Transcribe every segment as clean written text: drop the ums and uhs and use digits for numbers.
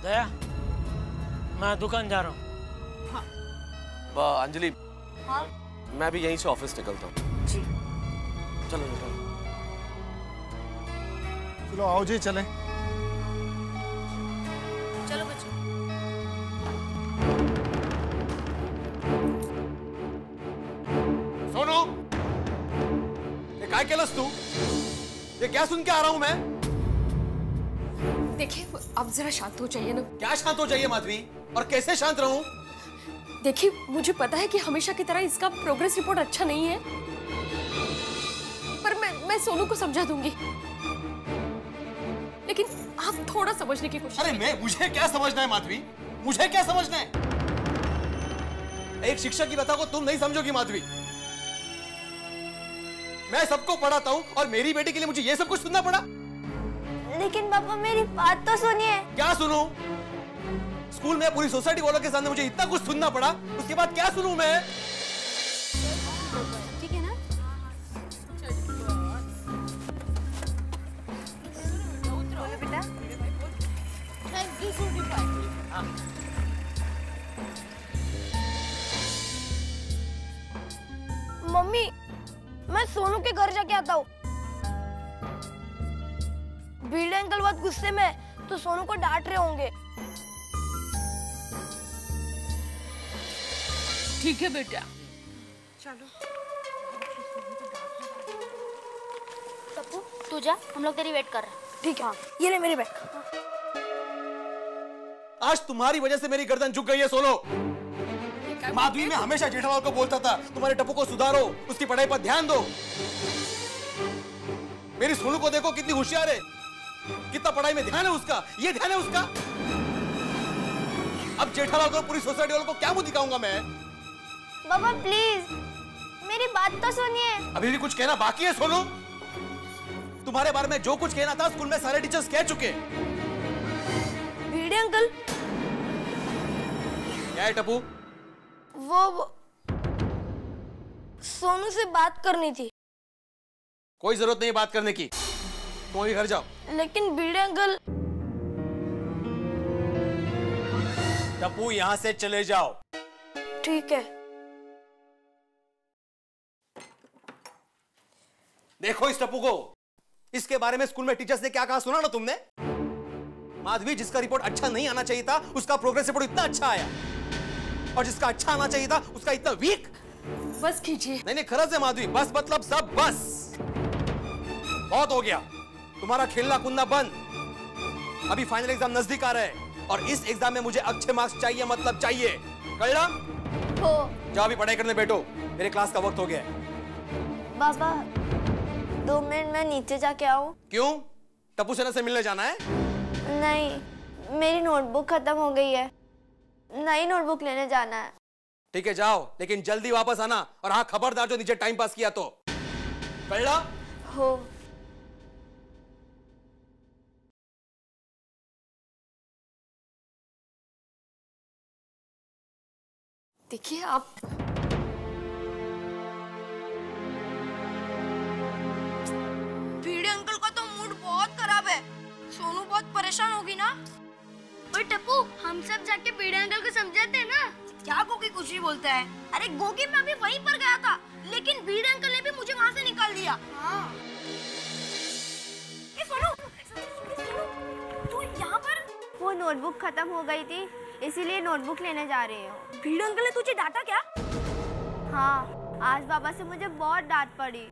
दया, मैं दुकान जा रहा हूँ। हाँ। अंजलि, हाँ? मैं भी यहीं से ऑफिस निकलता हूँ। जी। चलो चलो चलो आओ जी, चलें। चलो बच्चों। सोनू, ये काय केलंस तू? ये क्या सुन के आ रहा हूं मैं? देखिए, अब जरा शांत हो जाइए ना। क्या शांत हो जाइए माधवी? और कैसे शांत रहूं? देखिए, मुझे पता है कि हमेशा की तरह इसका प्रोग्रेस रिपोर्ट अच्छा नहीं है, पर मैं सोनू को समझा दूंगी। लेकिन आप थोड़ा समझने की कोशिश। अरे मुझे क्या समझना है माधवी? मुझे क्या समझना है? एक शिक्षक की बात को तुम नहीं समझोगी माधवी। मैं सबको पढ़ाता हूँ और मेरी बेटी के लिए मुझे ये सब कुछ सुनना पड़ा। लेकिन पापा मेरी बात तो सुनिए। क्या सुनूं? स्कूल में पूरी सोसाइटी वालों के सामने मुझे इतना कुछ सुनना पड़ा, उसके बाद क्या सुनूं मैं? ठीक है ना? बोलो बेटा। मम्मी, मैं सोनू के घर जाके आता हूँ। भीड़ अंकल बहुत गुस्से में है, तो सोनू को डांट रहे होंगे। ठीक है बेटा। चलो। पप्पू, तू जा, हम लोग तेरी वेट कर रहे हैं। ठीक है, ये ले मेरी बैग। आज तुम्हारी वजह से मेरी गर्दन झुक गई है सोलो। माधवी, मैं हमेशा जेठालाल को बोलता था तुम्हारे टप्पू को सुधारो, उसकी पढ़ाई पर ध्यान दो। मेरी सोनू को देखो कितनी होशियार है, कितना पढ़ाई में ध्यान है उसका, ये ध्यान है उसका। अब जेठालाल को, पूरी सोसाइटी वालों को क्या मुंह दिखाऊंगा मैं? पापा प्लीज, मेरी बात तो सुनिए। अभी भी कुछ कहना बाकी है सोनू? तुम्हारे बारे में जो कुछ कहना था स्कूल में सारे टीचर्स कह चुके। भीड़े अंकल। क्या है टप्पू? वो सोनू से बात करनी थी। कोई जरूरत नहीं बात करने की, तुम अभी घर जाओ। लेकिन भीड़े अंकल। टप्पू, यहाँ से चले जाओ। ठीक है। देखो इस टप्पू को, इसके बारे में स्कूल में टीचर्स ने क्या कहा सुना ना तुमने? माधवी, जिसका रिपोर्ट अच्छा नहीं आना चाहिए था उसका प्रोग्रेस रिपोर्ट इतना अच्छा आया, और जिसका अच्छा आना चाहिए था उसका इतना वीक। बस कीजिए। नहीं खरज है माधवी, बस मतलब सब बस। बहुत हो गया, तुम्हारा खेलना कूदना बंद। अभी फाइनल एग्जाम नजदीक आ रहा है और इस एग्जाम में मुझे अच्छे मार्क्स चाहिए, मतलब चाहिए। कल हो। जाओ अभी पढ़ाई करने बैठो, मेरे क्लास का वक्त हो गया है। बाबा 2 मिनट में नीचे जाके आऊं? क्यों? टप्पू सेना से मिलने जाना है? नहीं, मेरी नोटबुक खत्म हो गई है, नई नोटबुक लेने जाना है। ठीक है जाओ, लेकिन जल्दी वापस आना। और हाँ खबरदार जो नीचे टाइम पास किया तो। कल्ला? हो। देखिए आप, भीड़े अंकल का तो मूड बहुत खराब है। सोनू बहुत परेशान होगी ना। और टप्पू, हम सब जाके भीड़े अंकल को समझाते हैं ना। क्या गोगी कुछ ही बोलता है? अरे गोगी, मैं अभी वहीं पर गया था, लेकिन भीड़े अंकल ने भी मुझे वहाँ से निकाल दिया। हाँ। ये सोनू, तू यहाँ पर? वो नोटबुक खत्म हो गई थी, इसीलिए नोटबुक लेने जा रही हूँ। भीड़े अंकल ने तुझे डांटा क्या? हाँ, आज बाबा से मुझे बहुत डांट पड़ी।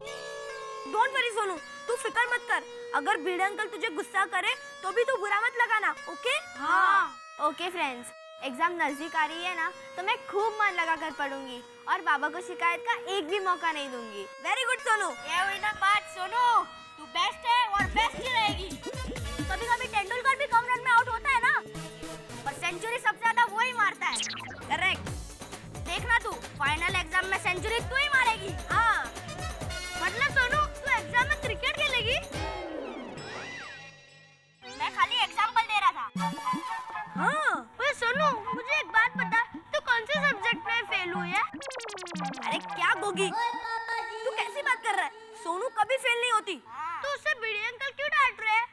डोंट वरी सोनू, तू फिक्र मत कर। अगर भीड़े अंकल तुझे गुस्सा करे तो भी तू बुरा मत लगाना, ओके? हाँ। ओके फ्रेंड्स, एग्जाम नजदीक आ रही है ना, तो मैं खूब मन लगा कर पढ़ूंगी और बाबा को शिकायत का एक भी मौका नहीं दूंगी। Very good Sonu. ये हुई ना बात सोनू, तू बेस्ट है और बेस्ट ही रहेगी। कभी कभी तेंदुलकर भी कम रन में आउट होता है ना, पर सेंचुरी सबसे ज्यादा वो ही मारता है। करेक्ट। देखना तू, फाइनल एग्जाम में सेंचुरी तू ही मारेगी। हाँ। मतलब सोनू, तू एग्जाम में क्रिकेट खेलेगी? मैं खाली एग्जाम्पल दे रहा था। हाँ। ओए सोनू, मुझे एक बात बता, तू कौन से सब्जेक्ट में फेल हुई है? अरे क्या गोगी, तू कैसी बात कर रहा है? सोनू कभी फेल नहीं होती। तो उससे भीड़े अंकल क्यों डांट रहे हैं?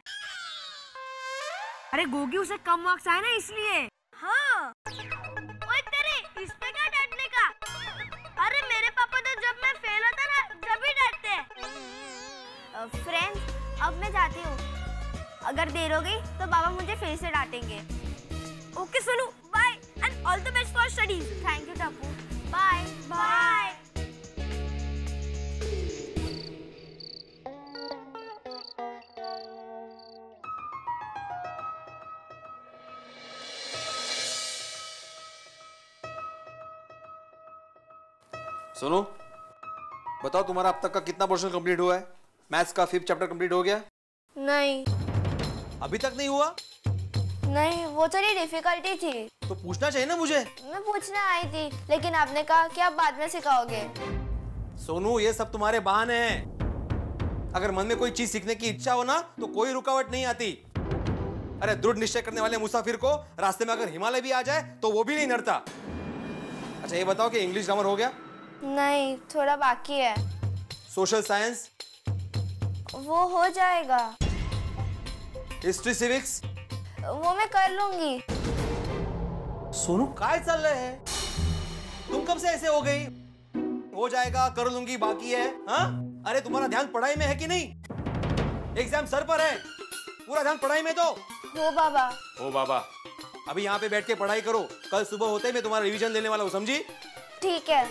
अरे गोगी उसे कम मार्क्स आए ना इसलिए। हाँ। ओए तेरी इस पे क्या डांटने का? अरे मेरे पापा तो जब मैं फेल होता ना जब ही डांटते हैं। फ्रेंड्स अब मैं जाती हूँ, अगर देर हो गई तो बाबा मुझे फिर से डांटेंगे। Okay Sonu, bye and all the best for studies. Thank you Tappu, bye bye. सुनो, बताओ तुम्हारा अब तक का कितना पोर्शन कंप्लीट हुआ है? मैथ्स का 5th चैप्टर कंप्लीट हो गया? नहीं अभी तक नहीं हुआ? नहीं, वो थोड़ी डिफिकल्टी थी। तो पूछना चाहिए ना मुझे। मैं पूछने आई थी, लेकिन आपने कहा कि आप बाद में सिखाओगे। सोनू, ये सब तुम्हारे बहाने हैं। अगर मन में कोई चीज सीखने की इच्छा हो ना तो कोई रुकावट नहीं आती। अरे दृढ़ निश्चय करने वाले मुसाफिर को रास्ते में अगर हिमालय भी आ जाए तो वो भी नहीं डरता। अच्छा ये बताओ कि इंग्लिश ग्रामर हो गया? नहीं, थोड़ा बाकी है। Social science? वो हो जाएगा। History civics? वो मैं कर लूंगी। सोनू काय चल रहे हैं? तुम कब से ऐसे हो गई? हो जाएगा, कर लूंगी, बाकी है। हाँ? अरे तुम्हारा ध्यान पढ़ाई में है कि नहीं? एग्जाम सर पर है, पूरा ध्यान पढ़ाई में दो। हो बाबा। हो बाबा, अभी यहाँ पे बैठ के पढ़ाई करो, कल सुबह होते ही मैं तुम्हारा रिवीजन देने वाला हूँ, समझी? ठीक है।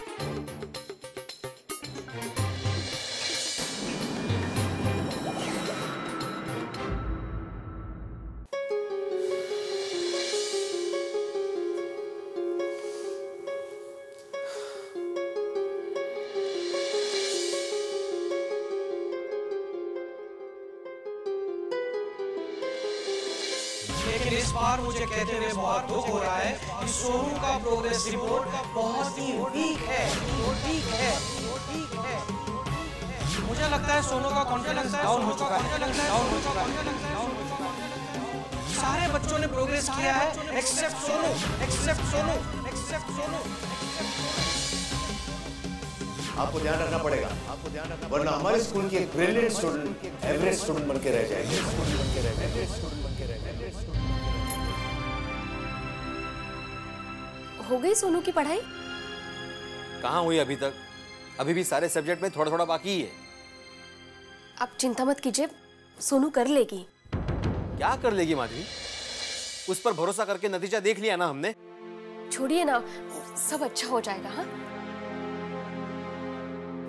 लेकिन इस बार मुझे कहते हुए बहुत दुख हो रहा है कि सोनू का प्रोग्रेस रिपोर्ट बहुत ही वीक है। मुझे लगता है सोनू का कॉन्फिडेंस डाउन हो चुका है। सारे बच्चों ने प्रोग्रेस किया है एक्सेप्ट सोनू। आपको ध्यान रखना पड़ेगा, वरना हमारे स्कूल की एक ब्रिलियंट स्टूडेंट एवरेज स्टूडेंट बन के रह जाएगी। हो गई सोनू की पढ़ाई? कहाँ हुई अभी तक? अभी भी सारे सब्जेक्ट में थोड़ा थोड़ा बाकी ही है। आप चिंता मत कीजिए, सोनू कर लेगी। क्या कर लेगी माधवी? उस पर भरोसा करके नतीजा देख लिया ना हमने। छोड़िए ना, सब अच्छा हो जाएगा। हाँ?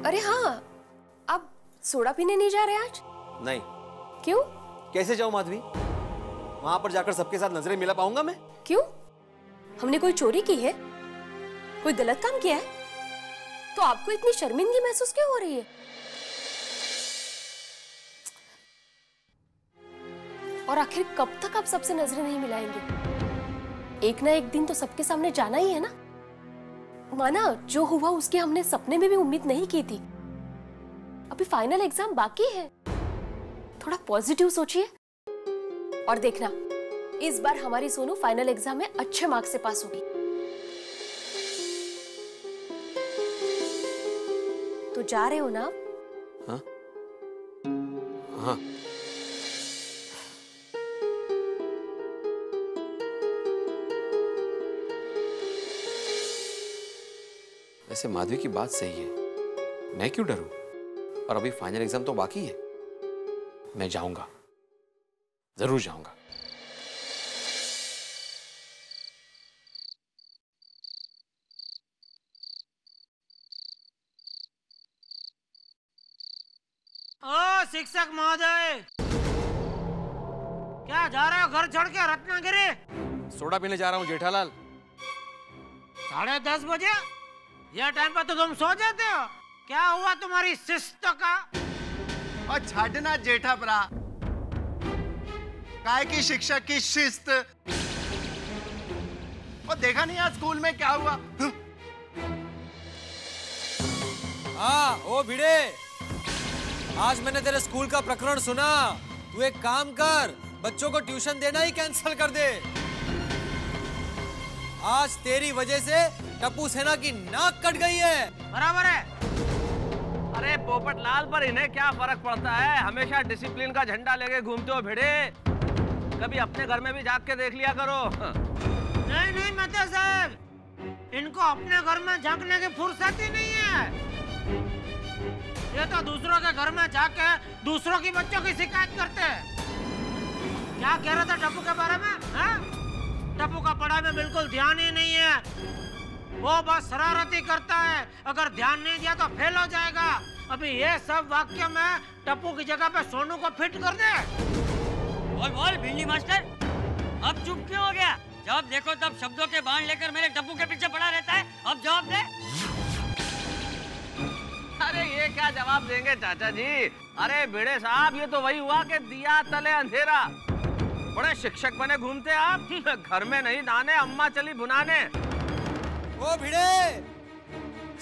अरे हाँ, आप सोडा पीने नहीं जा रहे आज? नहीं। क्यों? कैसे जाऊं माधवी? वहां पर जाकर सबके साथ नजरें मिला पाऊंगा मैं? क्यों? हमने कोई चोरी की है? कोई गलत काम किया है? तो आपको इतनी शर्मिंदगी महसूस क्यों हो रही है? और आखिर कब तक आप सबसे नजरें नहीं मिलाएंगे? एक ना एक दिन तो सबके सामने जाना ही है ना। माना जो हुआ उसकी हमने सपने में भी उम्मीद नहीं की थी। अभी फाइनल एग्जाम बाकी है, थोड़ा पॉजिटिव सोचिए। और देखना, इस बार हमारी सोनू फाइनल एग्जाम में अच्छे मार्क्स से पास होगी। तो जा रहे हो ना आप? हाँ? हाँ। वैसे माधवी की बात सही है, मैं क्यों डरूं? और अभी फाइनल एग्जाम तो बाकी है। मैं जाऊंगा, जरूर जाऊंगा। ओ शिक्षक महोदय, क्या जा रहे हो घर छोड़ के रत्नागिरी? सोडा पीने जा रहा हूँ जेठालाल। 10:30 बजे? यह टाइम पर तो तुम सो जाते हो। क्या हुआ तुम्हारी शिस्त का? और छाड़ना जेठा भरा, काय की शिक्षक की शिस्त। और देखा नहीं आज स्कूल में क्या हुआ? हाँ, ओ भिड़े, आज मैंने तेरे स्कूल का प्रकरण सुना। तू एक काम कर, बच्चों को ट्यूशन देना ही कैंसिल कर दे। आज तेरी वजह से टप्पू सेना की नाक कट गई है। बराबर है। अरे पोपट लाल, पर इन्हें क्या फर्क पड़ता है? हमेशा डिसिप्लिन का झंडा लेके घूमते हो भिड़े। कभी अपने घर में भी जाग के देख लिया करो। नहीं नहीं मेहता साहब, इनको अपने घर में झांकने की फुर्सत ही नहीं है। ये तो दूसरों के घर में जाके दूसरों की बच्चों की शिकायत करते हैं। क्या कह रहा था टप्पू के बारे में? टप्पू का पढ़ाई में बिल्कुल ध्यान ही नहीं है, वो बस शरारती करता है, अगर ध्यान नहीं दिया तो फेल हो जाएगा। अभी ये सब वाक्य में टप्पू की जगह पे सोनू को फिट कर दे। बोल बोल भिंडी मास्टर, अब चुप क्यों हो गया? जब देखो तब शब्दों के बाण लेकर मेरे टप्पू के पीछे पड़ा रहता है, अब जवाब दे। अरे ये क्या जवाब देंगे चाचा जी? अरे भिड़े साहब, ये तो वही हुआ कि दिया तले अंधेरा। बड़े शिक्षक बने घूमते आप, घर में नहीं दाने, अम्मा चली भुनाने। ओ भिड़े,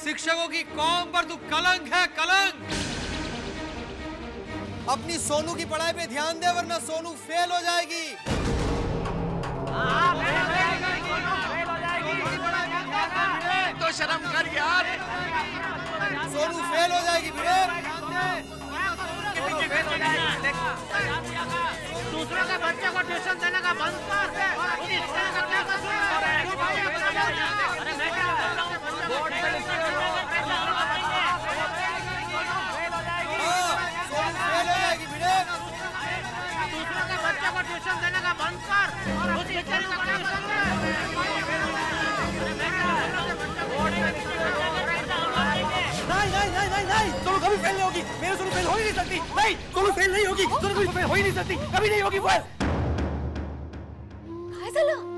शिक्षकों की कौम पर तू कलंक है, कलंक। अपनी सोनू की पढ़ाई पे ध्यान दे, वरना सोनू फेल हो जाएगी। तो शर्म कर यार। सोनू फेल हो जाएगी भिड़े। दूसरों के बच्चे को ट्यूशन देने का बंद कर। दूसरों के बच्चे को ट्यूशन देने का बंद कर। नहीं, सोनू कभी फेल नहीं होगी। मेरे सोनू फेल हो ही नहीं सकती। नहीं, सोनू फेल नहीं होगी। सोनू कभी फेल हो ही नहीं सकती, कभी नहीं होगी फेल। काय झालं?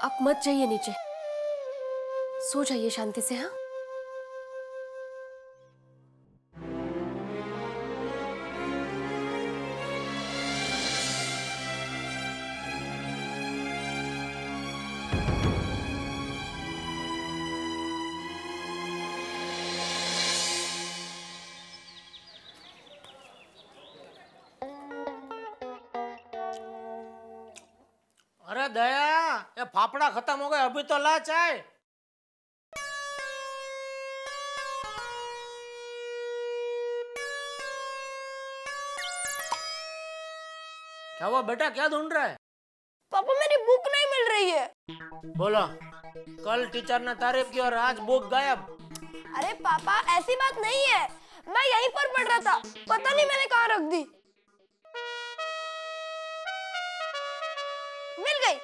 आप मत जाइए नीचे, सो जाइए शांति से। हाँ, अरे दया, ये फाफड़ा खत्म हो गए, अभी तो ला चाय। क्या हुआ बेटा, क्या ढूंढ रहा है? पापा मेरी बुक नहीं मिल रही है। बोलो, कल टीचर ने तारीफ की और आज बुक गायब। अरे पापा ऐसी बात नहीं है, मैं यहीं पर पढ़ रहा था, पता नहीं मैंने कहाँ रख दी। मिल गई।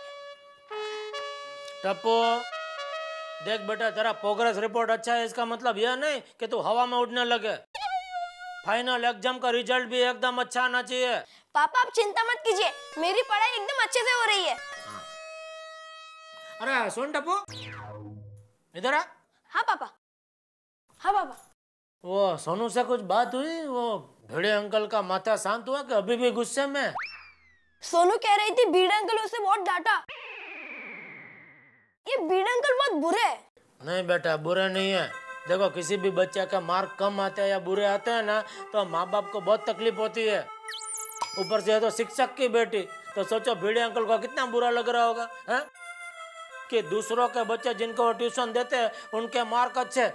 टप्पू देख बेटा, तेरा प्रोग्रेस रिपोर्ट अच्छा है, इसका मतलब यह नहीं कि तू हवा में उड़ने लगे। फाइनल एग्जाम का रिजल्ट भी एकदम अच्छा आना चाहिए। पापा आप चिंता मत कीजिए, मेरी पढ़ाई एकदम अच्छे से हो रही है। अरे सुन टप्पू, इधर आ। हाँ पापा। हाँ पापा। वो सोनू से कुछ बात हुई? वो भिड़े अंकल का माथा शांत हुआ कि अभी भी गुस्से में? सोनू कह रही थी बीड़े अंकल उसे बहुत डांटा। ये बीड़े अंकल बहुत बुरे हैं। नहीं बेटा, बुरे नहीं है। देखो, किसी भी बच्चे का मार्क कम आते हैं या बुरे आते हैं ना, तो माँ बाप को बहुत तकलीफ होती है। ऊपर से है तो शिक्षक की बेटी, तो सोचो भिड़े अंकल को कितना बुरा लग रहा होगा है? कि दूसरों के बच्चे जिनको ट्यूशन देते हैं उनके मार्क अच्छे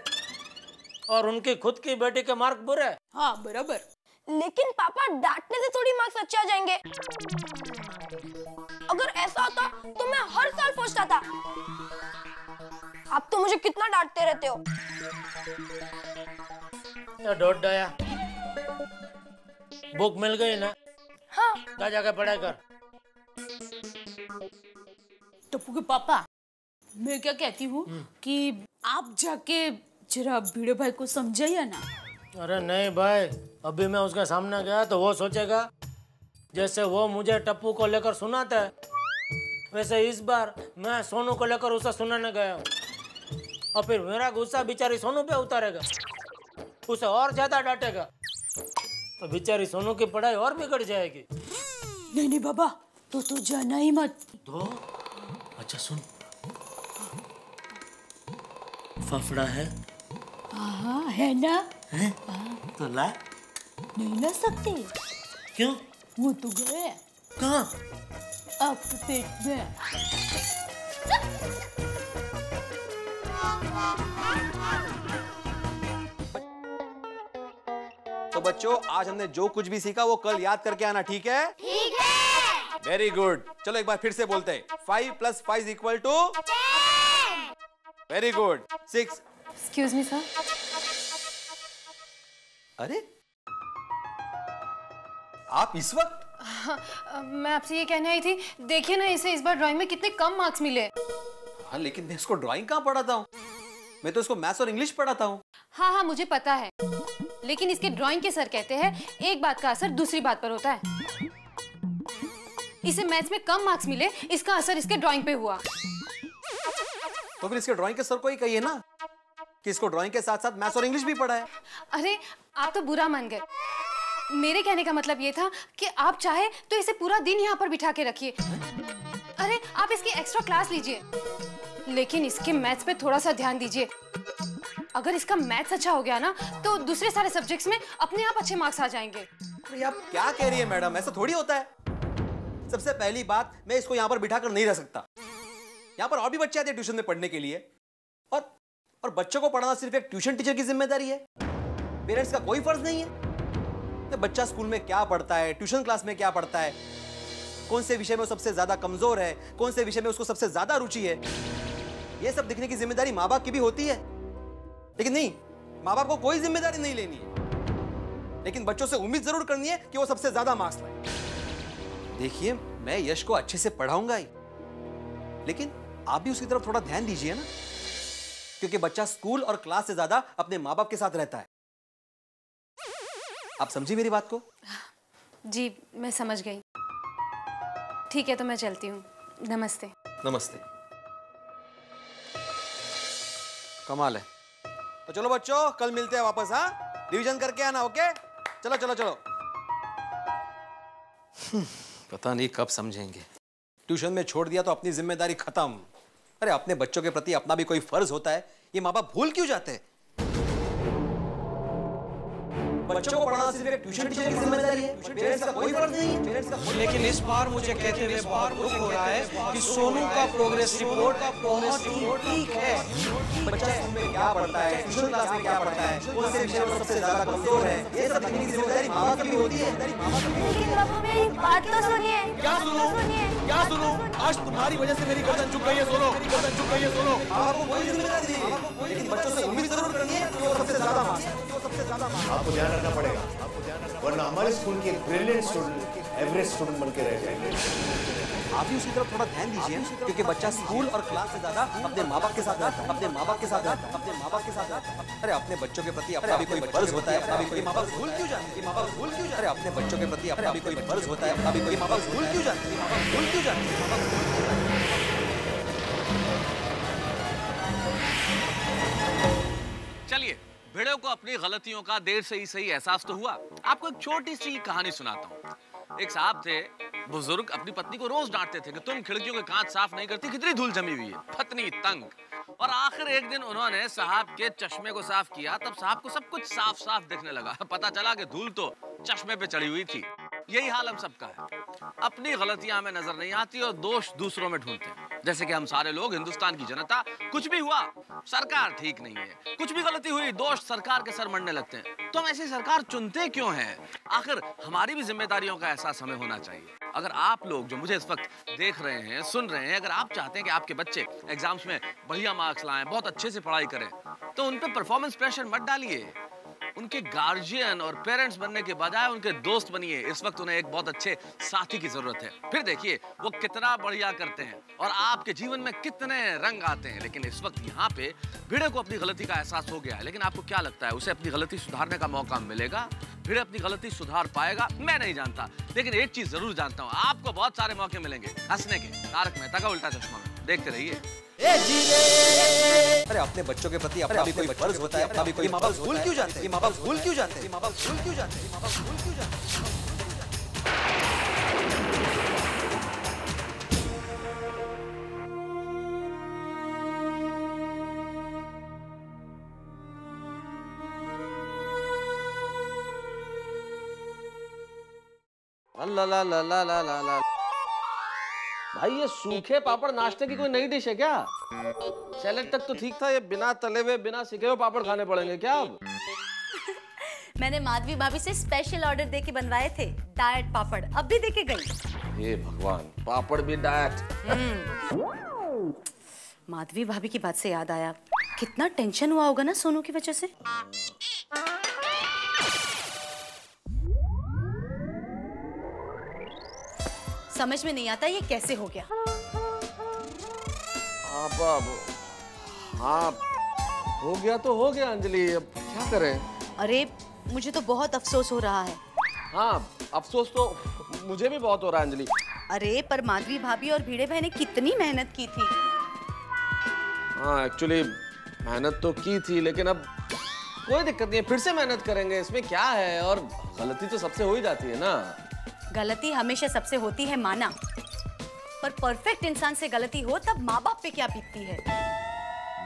और उनकी खुद की बेटी के मार्क बुरे। हाँ बराबर। लेकिन पापा डांटने से थोड़ी मार्क्स अच्छे आ जाएंगे। अगर ऐसा होता तो मैं हर साल फर्स्ट आता। आप तो मुझे कितना डांटते रहते हो। डोट डाया, बुक मिल गई ना? हाँ। जा जाके पढ़ाई कर। टप्पू के पापा, मैं क्या कहती हूँ कि आप जाके जरा भिड़े भाई को समझाइए ना। अरे नहीं भाई, अभी मैं उसके सामने गया तो वो सोचेगा जैसे वो मुझे टप्पू को लेकर सुनाता है, वैसे इस बार मैं सोनू को लेकर उसे सुनाने गया हूँ। और फिर मेरा गुस्सा बेचारी सोनू पे उतारेगा, उसे और ज्यादा डांटेगा, तो बेचारी सोनू की पढ़ाई और बिगड़ जाएगी। नहीं नहीं बाबा, तो जाना ही मत। तो अच्छा सुन, फाफड़ा है? हाँ है ना। तो ला। नहीं ला सकते। क्यों? वो तो गए। कहाँ? आपके पेट में। तो बच्चों, आज हमने जो कुछ भी सीखा वो कल याद करके आना, ठीक है? ठीक है। Very good. चलो एक बार फिर से बोलते हैं। 5 + 5 = 10। Very good. 6। Excuse me sir. अरे आप इस वक्त? मैं आपसे ये कहने आई थी, देखिए ना इसे इस बार ड्राइंग में कितने कम मार्क्स मिले। हाँ, लेकिन मैं इसको ड्राइंग कहाँ पढ़ाता हूँ? मैं तो इसको मैथ्स और इंग्लिश पढ़ाता हूँ। हाँ हाँ मुझे पता है, लेकिन इसके ड्राइंग के सर कहते हैं एक बात का असर दूसरी बात पर होता है। इसे मैथ्स में कम मार्क्स मिले, इसका असर इसके ड्राइंग पे हुआ। तो फिर इसके ड्राइंग के सर को ही कहिए ना कि इसको ड्राइंग के साथ साथ मैथ्स और इंग्लिश भी पढ़ा है। अरे आप तो बुरा मान गए। मेरे कहने का मतलब ये था कि आप चाहे तो इसे पूरा दिन यहाँ पर बिठा के रखिए। अरे आप इसकी एक्स्ट्रा क्लास लीजिए, लेकिन इसके मैथ्स पे थोड़ा सा ध्यान दीजिए। अगर इसका मैथ्स अच्छा हो गया ना तो दूसरे सारे सब्जेक्ट्स में अपने आप अच्छे मार्क्स आ जाएंगे। अरे आप क्या कह रही है मैडम, ऐसा थोड़ी होता है। सबसे पहली बात, मैं इसको यहाँ पर बिठा कर नहीं रह सकता। यहाँ पर और भी बच्चे आते हैं ट्यूशन में पढ़ने के लिए, और बच्चों को पढ़ाना सिर्फ एक ट्यूशन टीचर की जिम्मेदारी है। पेरेंट्स का कोई फर्ज नहीं है। तो बच्चा स्कूल में क्या पढ़ता है, ट्यूशन क्लास में क्या पढ़ता है, कौन से विषय में वो सबसे ज्यादा कमजोर है, कौन से विषय में उसको सबसे ज्यादा रुचि है, ये सब दिखने की जिम्मेदारी माँ बाप की भी होती है। लेकिन नहीं, माँ बाप को कोई जिम्मेदारी नहीं लेनी है, लेकिन बच्चों से उम्मीद जरूर करनी है कि वो सबसे ज्यादा मार्क्स लाए। देखिए, मैं यश को अच्छे से पढ़ाऊंगा ही, लेकिन आप भी उसकी तरफ थोड़ा ध्यान दीजिए ना, क्योंकि बच्चा स्कूल और क्लास से ज्यादा अपने माँ बाप के साथ रहता है। आप समझी मेरी बात को? जी मैं समझ गई। ठीक है, तो मैं चलती हूँ। नमस्ते। नमस्ते। कमाल है। तो चलो बच्चों, कल मिलते हैं वापस। हाँ, रिवीजन करके आना। ओके, चलो चलो चलो। पता नहीं कब समझेंगे। ट्यूशन में छोड़ दिया तो अपनी जिम्मेदारी खत्म। अरे अपने बच्चों के प्रति अपना भी कोई फर्ज होता है, ये माँ बाप भूल क्यों जाते हैं? बच्चों को पढ़ाना सिर्फ एक ट्यूशन टीचर की जिम्मेदारी है, पेरेंट्स का कोई फर्ज नहीं है। लेकिन इस बार मुझे कहते हुए बहुत दुख हो रहा है कि सोनू का प्रोग्रेस रिपोर्ट बहुत ही ठीक है। बच्चा स्कूल में क्या पढ़ता है, ट्यूशन क्लास में क्या पढ़ता है, कौन से विषय में सबसे ज्यादा कमजोर है, ये सब देखने की जिम्मेदारी माँ बाप की भी होती है। लेकिन बाबू मेरी बात तो सुनिए। क्या सुनो? क्या सुनो? आज तुम्हारी वजह से मेरी गर्दन झुक गई है। सुनो, गर्दन झुक गई है। सुनो, आपको कोई जिम्मेदारी नहीं है, लेकिन बच्चों से उम्मीद जरूर करनी है कि वो सबसे ज्यादा मार्क्स। आपको ध्यान रखना पड़ेगा, वरना हमारे स्कूल के ब्रिलियंट स्टूडेंट एवरेज स्टूडेंट बन के रह जाएंगे। आप भी उसकी तरफ थोड़ा ध्यान दीजिए, क्योंकि बच्चा स्कूल और क्लास से ज्यादा अपने माँ बाप के साथ रहता है, अपने माँ बाप के साथ रहता है, अपने माँ बाप के साथ रहता है। अरे अपने बच्चों के प्रति अपना भी कोई फर्ज होता है, अपना भी कोई माँ बाप भूल क्यों जाते हैं? माँ बाप भूल क्यों जाते हैं? अरे अपने बच्चों के प्रति अपना भी कोई फर्ज होता है, अपना भी कोई माँ बाप भूल क्यों जाते हैं? माँ बाप भूल क्यों जाते हैं? चलिए, भिड़े को अपनी गलतियों का देर से ही सही एहसास तो हुआ। आपको एक छोटी सी कहानी सुनाता हूँ। एक साहब थे, बुजुर्ग अपनी पत्नी को रोज डांटते थे कि तुम खिड़कियों के कांच साफ नहीं करती, कितनी धूल जमी हुई है। पत्नी तंग, और आखिर एक दिन उन्होंने साहब के चश्मे को साफ किया। तब साहब को सब कुछ साफ साफ दिखने लगा। पता चला कि धूल तो चश्मे पे चढ़ी हुई थी। यही हाल हम सबका है, अपनी गलतियां हमें नजर नहीं आती और दोष दूसरों में ढूंढते हैं। जैसे कि हम सारे लोग, हिंदुस्तान की जनता, कुछ भी हुआ सरकार ठीक नहीं है, कुछ भी गलती हुई दोष सरकार के सर मढ़ने लगते हैं। तो हम ऐसी सरकार चुनते क्यों हैं? आखिर हमारी भी जिम्मेदारियों का एहसास हमें होना चाहिए। अगर आप लोग जो मुझे इस वक्त देख रहे हैं, सुन रहे हैं, अगर आप चाहते हैं कि आपके बच्चे एग्जाम्स में बढ़िया मार्क्स लाएं, बहुत अच्छे से पढ़ाई करें, तो उन पे परफॉर्मेंस प्रेशर मत डालिए। उनके गार्जियन और पेरेंट्स बनने के बजाय उनके दोस्त बनिए। इस वक्त उन्हें एक बहुत अच्छे साथी की जरूरत है। फिर देखिए वो कितना बढ़िया करते हैं और आपके जीवन में कितने रंग आते हैं। लेकिन इस वक्त यहाँ पे भिड़े को अपनी गलती का एहसास हो गया है, लेकिन आपको क्या लगता है उसे अपनी गलती सुधारने का मौका मिलेगा? भिड़े अपनी गलती सुधार पाएगा? मैं नहीं जानता, लेकिन एक चीज जरूर जानता हूँ, आपको बहुत सारे मौके मिलेंगे हंसने के। तारक मेहता का उल्टा चश्मा में देखते रहिए। अरे अपने बच्चों के प्रति अपना भी कोई फर्ज होता है, अपना भी कोई माँ बाप भूल क्यों जाते हैं? माँ बाप भूल क्यों जाते हैं? माँ बाप भूल क्यों जाते हैं? माँ बाप भूल क्यों जाते हैं? ला ला ला ला ला ला ला। भाई ये सूखे पापड़ नाश्ते की कोई नई डिश है क्या? सैलेड तक तो ठीक था, ये बिना तले हुए बिना सिके हुए पापड़ खाने पड़ेंगे क्या अब? मैंने माधवी भाभी से स्पेशल ऑर्डर दे के बनवाए थे डाइट पापड़, अब भी दे के गई। हे भगवान, पापड़ भी डाइट। माधवी भाभी की बात से याद आया, कितना टेंशन हुआ होगा ना सोनू की वजह से। समझ में नहीं आता ये कैसे हो गया। हाँ, हो गया तो हो गया अंजलि, अब क्या करें? अरे मुझे तो बहुत अफसोस हो रहा है। हाँ, अफसोस तो मुझे भी बहुत हो रहा है अंजलि। अरे पर माधवी भाभी और भिड़े भाई ने कितनी मेहनत की थी। हाँ, एक्चुअली मेहनत तो की थी, लेकिन अब कोई दिक्कत नहीं है, फिर से मेहनत करेंगे, इसमें क्या है? और गलती तो सबसे हो ही जाती है ना। गलती हमेशा सबसे होती है माना, पर परफेक्ट इंसान से गलती हो तब माँ बाप पे क्या बीतती है।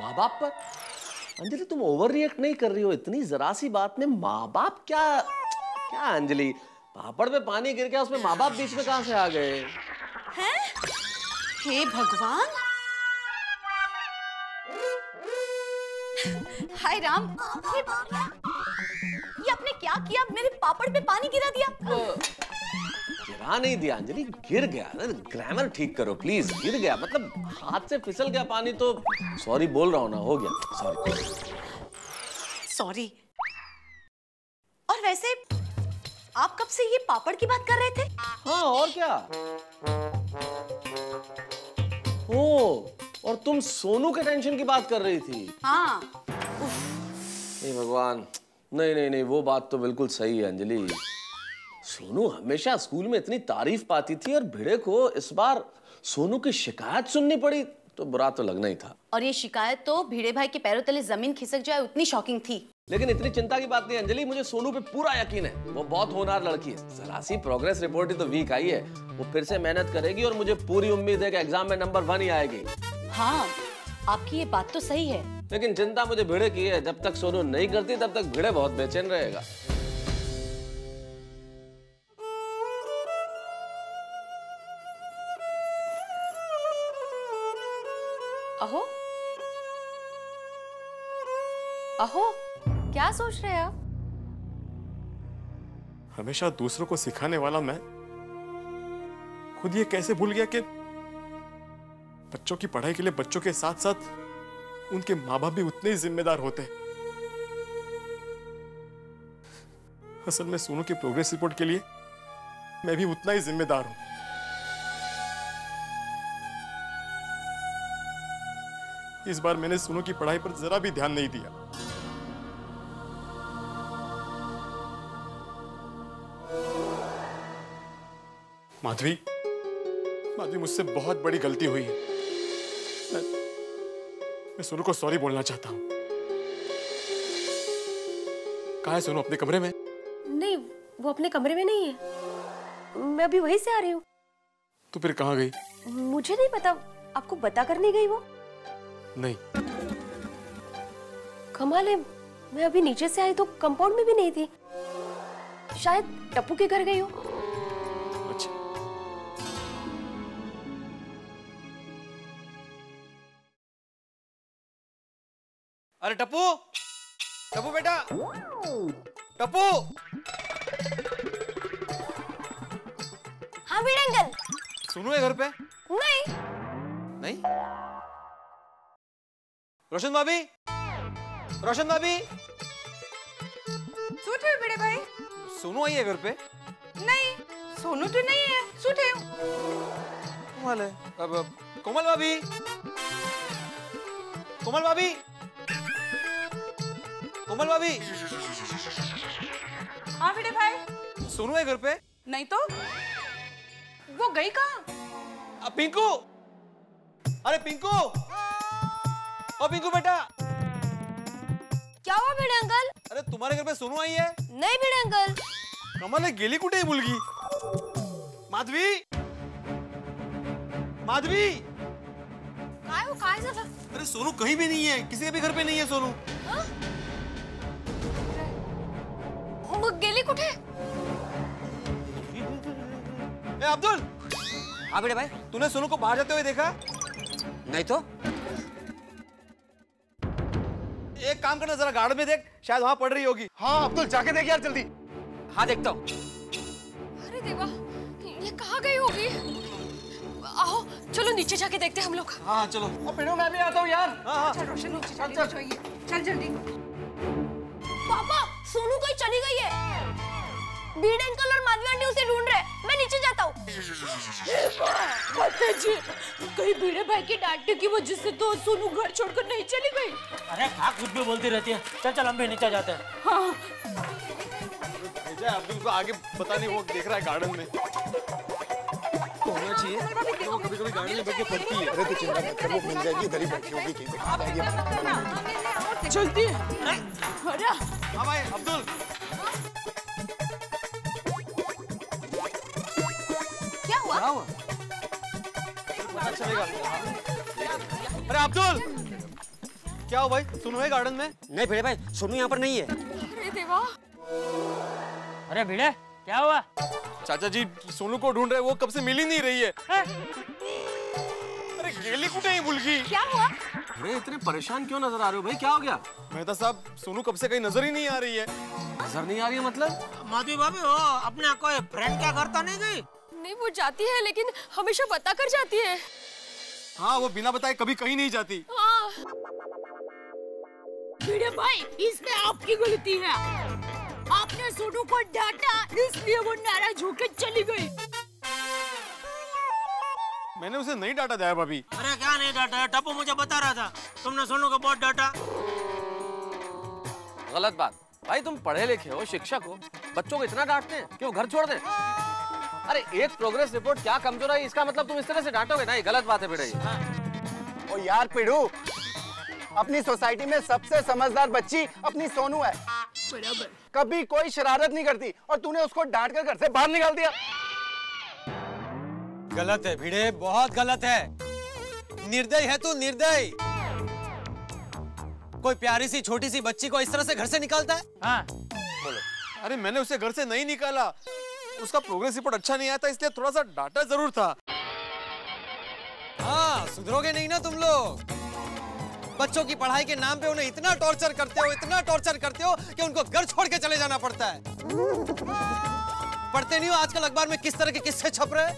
माँ बाप पर? अंजलि तुम ओवर रिएक्ट नहीं कर रही हो, इतनी जरा सी बात में माँ बाप क्या? क्या अंजलि, पापड़ पे पानी गिर गया, उसमें माँ बाप बीच में कहां से आ गए? हैं? हे भगवान, हाय राम, ये आपने क्या किया? मेरे पापड़ पे पानी गिरा दिया। गिरा नहीं दिया अंजलि, गिर गया। ग्रामर ठीक करो प्लीज, गिर गया मतलब हाथ से फिसल गया पानी, तो सॉरी बोल रहा हूँ ना, हो गया, सॉरी। सॉरी। और वैसे आप कब से ये पापड़ की बात कर रहे थे? हाँ और क्या। ओ, और तुम सोनू के टेंशन की बात कर रही थी। हाँ। नहीं भगवान, नहीं नहीं नहीं, वो बात तो बिल्कुल सही है अंजलि। सोनू हमेशा स्कूल में इतनी तारीफ पाती थी, और भिड़े को इस बार सोनू की शिकायत सुननी पड़ी, तो बुरा तो लगना ही था। और ये शिकायत तो भिड़े भाई के पैरों तले जमीन खिसक जाए उतनी शॉकिंग थी। लेकिन इतनी चिंता की बात नहीं अंजलि, मुझे सोनू पे पूरा यकीन है, वो बहुत होनहार लड़की है। जरा सी प्रोग्रेस रिपोर्ट ही तो वीक आई है, वो फिर से मेहनत करेगी, और मुझे पूरी उम्मीद है कि एग्जाम में नंबर 1 ही आएगी। हाँ, आपकी ये बात तो सही है। लेकिन चिंता मुझे भिड़े की है, जब तक सोनू नहीं करती तब तक भिड़े बहुत बेचैन रहेगा। अहो अहो, क्या सोच रहे हैं आप? हमेशा दूसरों को सिखाने वाला मैं खुद ये कैसे भूल गया कि बच्चों की पढ़ाई के लिए बच्चों के साथ साथ उनके माँ बाप भी उतने ही जिम्मेदार होते हैं। असल में सोनू की प्रोग्रेस रिपोर्ट के लिए मैं भी उतना ही जिम्मेदार हूं। इस बार मैंने सोनू की पढ़ाई पर जरा भी ध्यान नहीं दिया। माधवी, मुझसे बहुत बड़ी गलती हुई है। मैं सोनू को सॉरी बोलना चाहता हूं। कहाँ है सोनू? अपने कमरे में? नहीं, वो अपने कमरे में नहीं है, मैं अभी वहीं से आ रही हूँ। तो फिर कहाँ गई? मुझे नहीं पता, आपको बता कर नहीं गई वो? नहीं। कमाल है, मैं अभी नीचे से आई तो कंपाउंड में भी नहीं थी, शायद टप्पू के घर गई हो। अच्छा। अरे टप्पू, टप्पू बेटा, टप्पू। हाँ भिड़े अंकल। सोनू है घर पे? नहीं। नहीं? रोशन भाभी, रोशन भाभी। सूठे हो भिड़े भाई? सोनू आई है घर पे? नहीं, सोनू तो नहीं है, सूठे हो। कोमल है। अब कोमल भाभी, कोमल भाभी, कोमल भाभी। हाँ भिड़े भाई। सोनू है घर पे? नहीं तो वो गई कहाँ? पिंकू, अरे पिंकू, ओ पिंकू बेटा। क्या हुआ भिड़े अंकल? अरे तुम्हारे घर पे सोनू आई है? नहीं भिड़े अंकल। कमल गेली कुठे मुलगी? माधवी, माधवी। काय झालं? अरे सोनू कहीं भी नहीं है, किसी के भी घर पे नहीं है सोनू। मग गेली कुठे? अब्दुल। हाँ बेटे भाई। तूने सोनू को बाहर जाते हुए देखा? नहीं तो। एक काम करना, जरा गार्डन में देख, शायद वहां पड़ रही होगी। हाँ अब्दुल, जाके देख यार जल्दी। हाँ देखता हूँ। अरे देवा, ये कहाँ गई होगी? आओ चलो नीचे जाके देखते हैं हम लोग। हाँ चलो। पिड़ो मैं भी आता हूँ यार। हाँ चल रोशन नीचे चल जल्दी। पापा सोनू कहीं चली गई है। बीड अंकल और माधवी आंटी उसे ढूंढ रहे हैं। मैं नीचे जाता हूँ। जी, कहीं बीड़े भाई की डांटने की वजह से तो सोनू घर छोड़कर नहीं चली गई। अरे क्या कुछ भी बोलती रहती है। चल चल हम भी नीचे जाते हैं। हाँ। अब्दुल को आगे पता नहीं, वो देख रहा है गार्डन में। होना चाहिए, वो कभी-कभी गार्डन में बैठ के पढ़ती है। अरे तू चिंता मत कर, वो मिल जाएगी, इधर ही बैठी होगी कहीं पे। जल्दी। अरे हाँ भाई अब्दुल। क्या हुआ? पता चलेगा। अरे अब्दुल, क्या हुआ भाई? सोनू है गार्डन में? नहीं भिड़े भाई, सोनू यहाँ पर नहीं है। अरे देवा। अरे भिड़े क्या हुआ? चाचा जी सोनू को ढूंढ रहे, वो कब से मिल ही नहीं रही है। अरे गेली कुछ नहीं भूल गई। क्या हुआ? अरे इतने परेशान क्यों नजर आ रहे हो भाई? क्या हो गया? मेहता साहब, सोनू कब से कहीं नजर ही नहीं आ रही है। नजर नहीं आ रही है मतलब? माधवी भाभी हो अपने कोई फ्रेंड क्या करता नहीं गई? नहीं वो जाती है लेकिन हमेशा बता कर जाती है। हाँ वो बिना बताए कभी कहीं नहीं जाती। हाँ। बीड़े भाई, इसमें आपकी गलती है। आपने सोनू को डांटा, इसलिए वो नाराज होकर चली गई। मैंने उसे नहीं डांटा दया भाभी। अरे क्या नहीं डांटा? टप्पू मुझे बता रहा था तुमने सोनू को बहुत डांटा। गलत बात भाई, तुम पढ़े लिखे हो, शिक्षक हो, बच्चों को इतना डांटते हैं कि वो घर छोड़ दें? अरे एक प्रोग्रेस रिपोर्ट क्या कमजोर है इसका मतलब तुम इस तरह से डांटोगे? नहीं, गलत बात है बेटा ये। ओ यार पिड़ू, अपनी सोसाइटी में सबसे समझदार बच्ची अपनी सोनू है। बराबर। कभी कोई शरारत नहीं करती और तूने उसको डांट कर घर से बाहर निकाल दिया। गलत है भिड़े, बहुत गलत है। निर्दयी है तू, निर्दयी। कोई प्यारी सी छोटी सी बच्ची को इस तरह से घर से निकालता है? हाँ बोलो। अरे मैंने उसे घर से नहीं निकाला, उसका प्रोग्रेस रिपोर्ट अच्छा नहीं आया था इसलिए थोड़ा सा डांटा जरूर था। हाँ सुधरोगे नहीं ना तुम लोग। बच्चों की पढ़ाई के नाम पे उन्हें इतना टॉर्चर करते हो, इतना टॉर्चर करते हो कि उनको घर छोड़ के चले जाना पड़ता है। पढ़ते नहीं हो आजकल अखबार में किस तरह के किस्से छप रहे?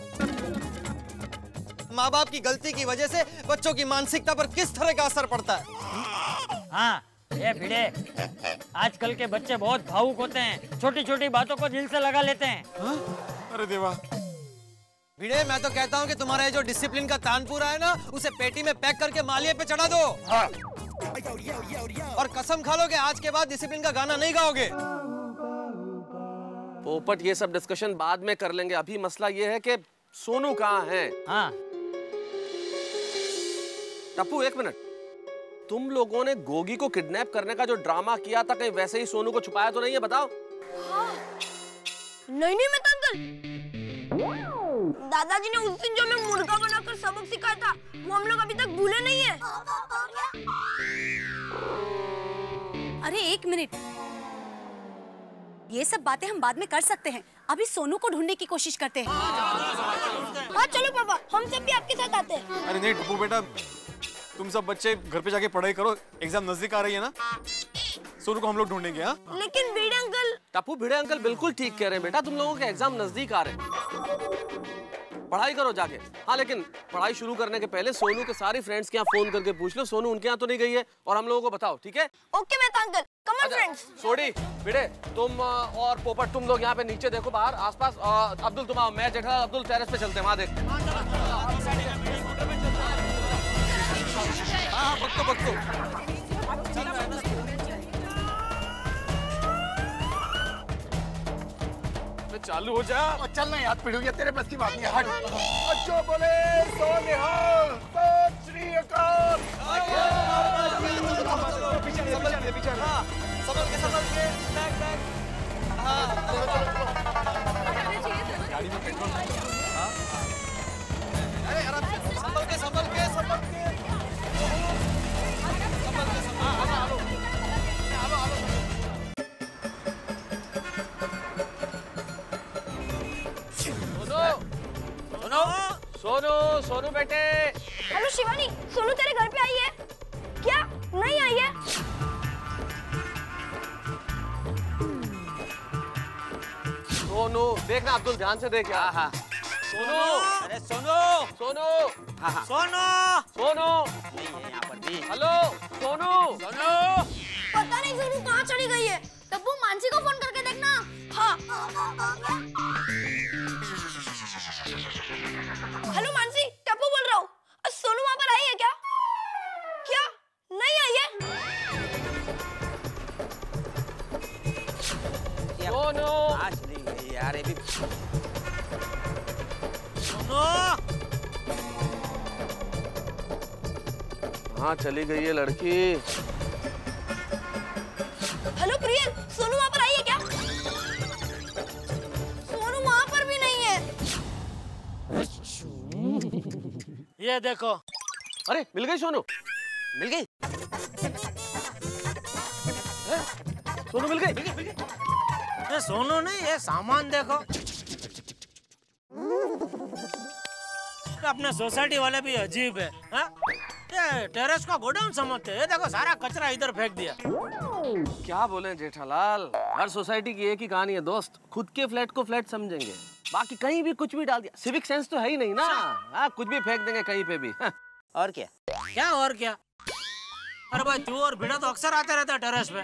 माँ बाप की गलती की वजह से बच्चों की मानसिकता पर किस तरह का असर पड़ता है? हाँ ये भिड़े, आजकल के बच्चे बहुत भावुक होते हैं, छोटी छोटी बातों को दिल से लगा लेते हैं। अरे देवा। भिड़े मैं तो कहता हूँ कि तुम्हारा ये जो डिसिप्लिन का तानपुरा है ना, उसे पेटी में पैक करके मालिये पे चढ़ा दो। हाँ। और कसम खा लो कि आज के बाद डिसिप्लिन का गाना नहीं गाओगे। पोपट ये सब डिस्कशन बाद में कर लेंगे, अभी मसला ये है कि सोनू कहाँ है। हाँ टप्पू एक मिनट, तुम लोगों ने गोगी को किडनैप करने का जो ड्रामा किया था, कहीं वैसे ही सोनू को छुपाया तो नहीं है? बताओ। हाँ। नहीं मैं अंकल, दादाजी ने उस दिन जो हमें मुर्गा बनाकर सबक सिखाया था वो हम लोग अभी तक भूले नहीं है। अरे एक मिनट, ये सब बातें हम बाद में कर सकते हैं, अभी सोनू को ढूंढने की कोशिश करते हैं। हाँ चलो पापा, हम सब भी आपके साथ आते हैं। अरे नहीं टप्पू बेटा, तुम सब बच्चे घर पे जाके पढ़ाई करो, एग्जाम नजदीक आ रही है ना। सोनू को हम लोग ढूंढेंगे। हाँ लेकिन भिड़े अंकल। टप्पू भिड़े अंकल बिल्कुल ठीक कह रहे हैं बेटा, तुम लोगों के एग्जाम नजदीक आ रहे हैं, पढ़ाई करो जाके। हाँ लेकिन पढ़ाई शुरू करने के पहले सोनू के सारे फ्रेंड्स के यहाँ फोन करके पूछ लो सोनू उनके यहाँ तो नहीं गई है, और हम लोगों को बताओ, ठीक है? ओके मैं अंकल, कम ऑन फ्रेंड्स। सोडी भिड़े तुम और पोपट तुम लोग यहाँ पे नीचे देखो बाहर आसपास। अब्दुल तुम आओ, मैं जेठा अब्दुल टेरेस पे चलते हैं, वहाँ देख। हाँ भक्तो चालू हो जा। और चलना याद पिड़ूगी, तेरे बस की बात नहीं। हट। बच्चों बोले सो निहाल, सत श्री अकाल। संभल के गाड़ी में पेट्रोल नहीं। अरे आराम से संभल के सोनू, सोनू बेटे। हेलो शिवानी, सोनू तेरे घर पे आई है क्या? नहीं आई है? सोनू देखना, अब्दुल ध्यान से देख यार। हाँ सोनू, अरे सोनू, सोनू, हाँ हाँ सोनू, सोनू नहीं है यहाँ पर भी। हेलो सोनू, सोनू, पता नहीं सोनू कहाँ चली गई है। तब्बू मानसी को फोन करके देखना। हाँ। हेलो मानसी, टप्पू बोल रहा हूँ। सोनू वहाँ पर आई है क्या? क्या? नहीं आई है? सोनू, आज नहीं गई यार ये भी। सोनू, हाँ चली गई है लड़की। हेलो प्रियल, सोनू वहाँ पर आई है क्या? सोनू वहाँ पर भी नहीं है। ये देखो। अरे मिल गई सोनू, मिल गई। सोनू मिल गई। ये सोनू नहीं, ये सामान देखो। अपने सोसाइटी वाले भी अजीब है। हाँ? ये टेरेस का गोडाउन समझते हैं। ये देखो सारा कचरा इधर फेंक दिया। क्या बोले जेठालाल, हर सोसाइटी की एक ही कहानी है दोस्त। खुद के फ्लैट को फ्लैट समझेंगे, बाकी कहीं भी कुछ भी डाल दिया। सिविक सेंस तो है ही नहीं ना। हाँ कुछ भी फेंक देंगे कहीं पे भी। हाँ। और क्या? क्या और क्या? अरे भाई तू और भिड़ा तो अक्सर आते रहते हैं टेरेस पे।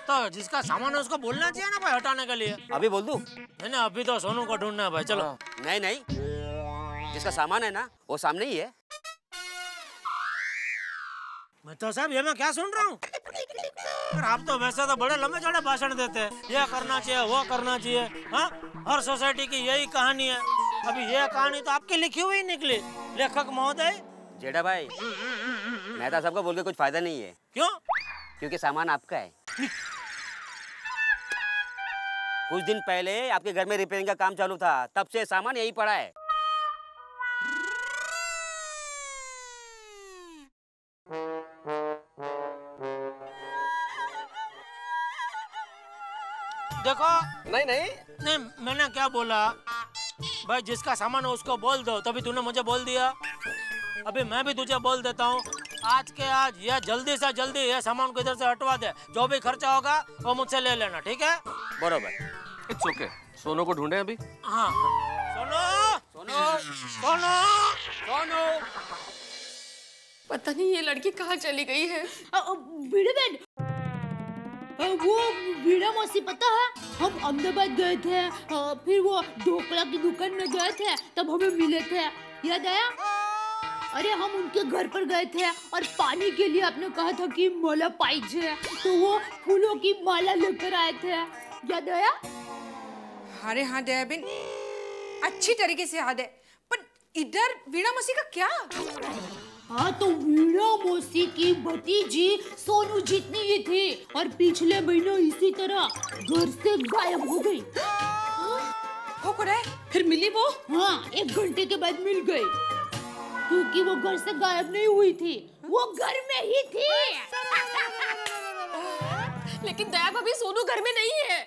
तो जिसका सामान है उसको बोलना चाहिए ना भाई हटाने के लिए। अभी बोल दूं? नहीं नहीं, अभी तो सोनू को ढूंढना है भाई। चलो। नहीं नहीं, जिसका सामान है ना वो सामने ही है। मैं तो साहब ये मैं क्या सुन रहा हूँ? आप तो वैसे तो बड़े लंबे चौड़े भाषण देते हैं। ये करना चाहिए, वो करना चाहिए। हाँ, हर सोसाइटी की यही कहानी है। अभी ये कहानी तो आपकी लिखी हुई निकली, लेखक महोदय। जेठा भाई, मेहता साहब को बोल के कुछ फायदा नहीं है। क्यों? क्योंकि सामान आपका है। कुछ दिन पहले आपके घर में रिपेयरिंग का काम चालू था, तब से सामान यही पड़ा है। देखो। नहीं नहीं नहीं, मैंने क्या बोला भाई, जिसका सामान है उसको बोल दो। तभी तूने मुझे बोल दिया। अभी मैं भी तुझे बोल देता हूँ, आज के आज ये जल्दी से जल्दी ये सामान को इधर से हटवा दे। जो भी खर्चा होगा वो मुझसे ले लेना, ठीक है? बरोबर। It's okay. सोनू को ढूंढे अभी। हाँ। सोनू, सोनू, सोनू, सोनू। पता नहीं ये लड़की कहाँ चली गई है। भिड़े बहन, वो वीणा मौसी पता है, हम अहमदाबाद गए थे, फिर वो ढोकला की दुकान में गए थे, तब हमें मिले थे, याद आया? अरे हम उनके घर पर गए थे और पानी के लिए आपने कहा था कि माला पाइजे, तो वो फूलों की माला लेकर आए थे, याद आया? अरे हाँ दयाबेन, अच्छी तरीके से याद है। पर इधर वीणा मौसी का क्या? हाँ तो वीणा मौसी की भतीजी सोनू जितनी ही थी और पिछले महीने इसी तरह घर से गायब हो गई। हो रहा है? फिर मिली वो? हाँ, 1 घंटे के बाद मिल गई, क्योंकि वो घर से गायब नहीं हुई थी, वो घर में ही थी। लेकिन दया भाभी, सोनू घर में नहीं है।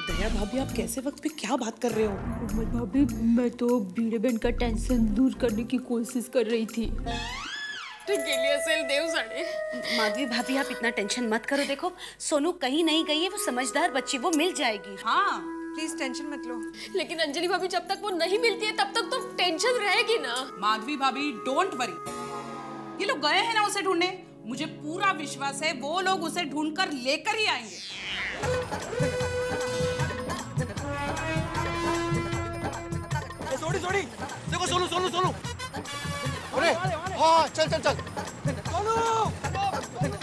दया भाभी, आप कैसे वक्त पे क्या बात कर रहे हो? कोमल भाभी, मैं तो भिड़े बहन का टेंशन दूर करने की कोशिश कर रही थी। माधवी भाभी, आप इतना टेंशन मत करो। देखो सोनू कहीं नहीं गई है, वो समझदार बच्ची, वो मिल जाएगी। हाँ प्लीज टेंशन मत लो। लेकिन अंजलि भाभी, जब तक वो नहीं मिलती है तब तक तो टेंशन रहेगी ना। माधवी भाभी डोंट वरी, ये लोग गए हैं ना उसे ढूंढने, मुझे पूरा विश्वास है वो लोग उसे ढूंढकर लेकर ही आएंगे। सोनी, देखो सोनू, सोनू, सोनू। अरे हाँ, चल चल चल। सोनू,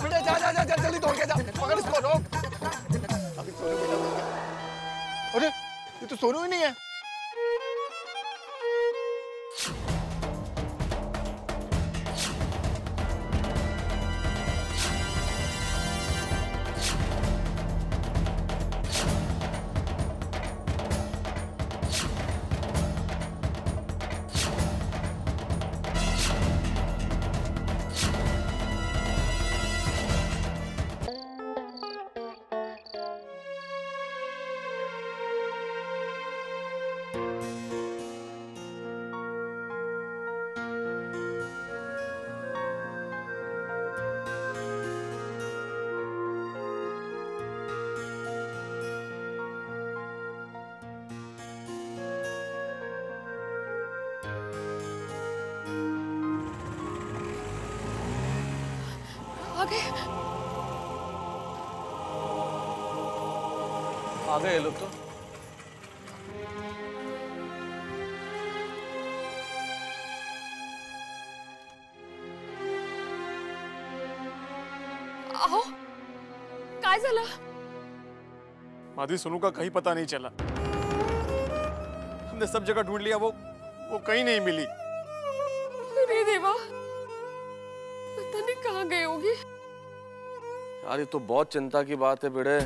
बेटा जा जा जा जल्दी दौड़ के जा, पकड़ इसको, रोक। अभी सोनू बेटा मिल गया। अरे ये तो सोनू ही नहीं है। आ गए लोग तो। आओ, काय झालं? माधवी, सोनू का कहीं पता नहीं चला। हमने सब जगह ढूंढ लिया, वो कहीं नहीं मिली। अरे देवा, पता नहीं कहाँ गई होगी। यार ये तो बहुत चिंता की बात है बेड़े।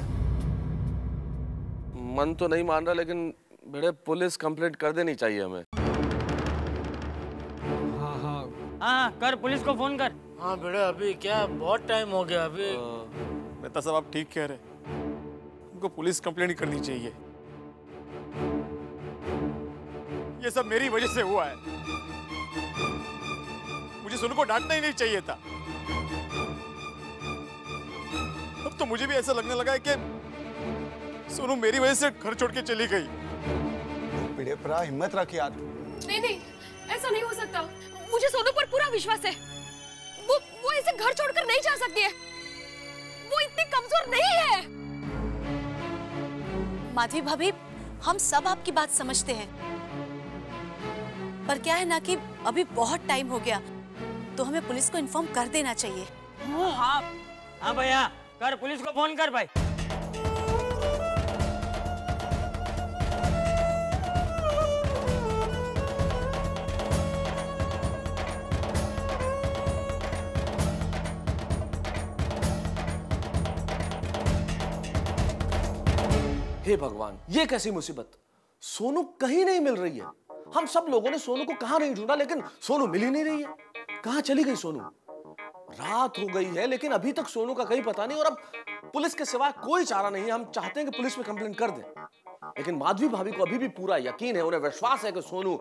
मन तो नहीं मान रहा, लेकिन बेड़े पुलिस कंप्लेंट कर देनी चाहिए हमें। हाँ, कर पुलिस को फोन कर। हाँ बेड़े, अभी क्या बहुत टाइम हो गया अभी। मेहता साहब, आप ठीक कह रहे, उनको पुलिस कंप्लेंट करनी चाहिए। ये सब मेरी वजह से हुआ है। मुझे सोनू को डांटना ही नहीं चाहिए था। अब तो मुझे भी ऐसा लगने लगा है कि सोनू मेरी वजह से घर छोड़ के चली गई। बेड़े पर हिम्मत रख यार। नहीं नहीं, ऐसा नहीं हो सकता। मुझे सोनू पर पूरा विश्वास है। वो ऐसे घर छोड़कर नहीं जा सकती है। वो इतनी कमजोर नहीं है। माधवी भाभी, हम सब आपकी बात समझते हैं, पर क्या है ना कि अभी बहुत टाइम हो गया, तो हमें पुलिस को इन्फॉर्म कर देना चाहिए। हाँ भैया, कर पुलिस को फोन कर भाई। हे भगवान, ये कैसी मुसीबत। सोनू कहीं नहीं मिल रही है। हम सब लोगों ने सोनू को कहां नहीं ढूंढा, लेकिन सोनू मिल ही नहीं रही है। कहां चली गई सोनू? रात हो गई है, लेकिन अभी तक सोनू का कहीं पता नहीं। और अब पुलिस के सिवा कोई चारा नहीं है। हम चाहते हैं कि पुलिस में कंप्लेंट कर दें, लेकिन माधवी भाभी को अभी भी पूरा यकीन है, उन्हें विश्वास है कि सोनू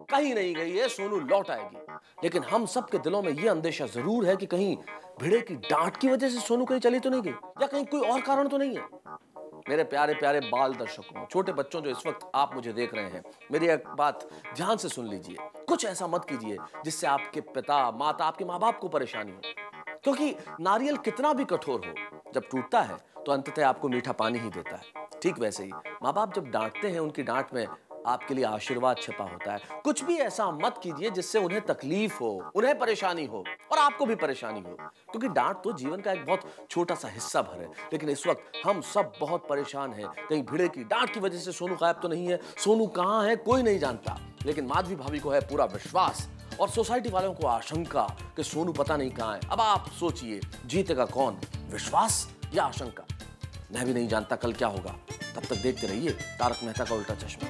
कहीं नहीं गई है, सोनू लौट आएगी। लेकिन हम सबके दिलों में यह अंदेशा जरूर है कि कहीं भिड़े की डांट की वजह से सोनू कहीं चली तो नहीं गई, या कहीं कोई और कारण तो नहीं है। मेरे प्यारे प्यारे बाल दर्शकों, छोटे बच्चों जो इस वक्त आप मुझे देख रहे हैं, मेरी एक बात ध्यान से सुन लीजिए। कुछ ऐसा मत कीजिए जिससे आपके पिता, माता, आपके माँ बाप को परेशानी हो, क्योंकि नारियल कितना भी कठोर हो, जब टूटता है तो अंततः आपको मीठा पानी ही देता है। ठीक वैसे ही माँ बाप जब डांटते हैं, उनकी डांट में आपके लिए आशीर्वाद छिपा होता है। कुछ भी ऐसा मत कीजिए जिससे उन्हें तकलीफ हो, उन्हें परेशानी हो और आपको भी परेशानी हो, क्योंकि डांट तो जीवन का एक बहुत छोटा सा हिस्सा भर है। लेकिन इस वक्त हम सब बहुत परेशान हैं। कहीं भिड़े की डांट की वजह से सोनू गायब तो नहीं है। सोनू कहाँ है कोई नहीं जानता, लेकिन माधवी भाभी को है पूरा विश्वास, और सोसाइटी वालों को आशंका कि सोनू पता नहीं कहाँ है। अब आप सोचिए, जीतेगा कौन, विश्वास या आशंका? मैं भी नहीं जानता कल क्या होगा। तब तक देखते रहिए तारक मेहता का उल्टा चश्मा।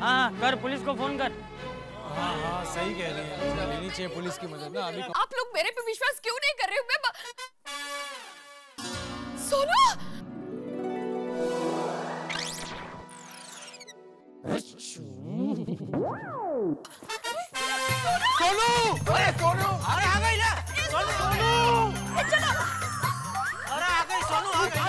हाँ, कर पुलिस को फोन कर। हाँ, सही कह रही है, लेनी चाहिए पुलिस की मदद ना। अभी आप लोग मेरे पे विश्वास क्यों नहीं कर रहे हो? सोनू! सोनू! अरे सोनू! अरे आ गई ना! सोनू! चलो! अरे आ गई सोनू, आ गई।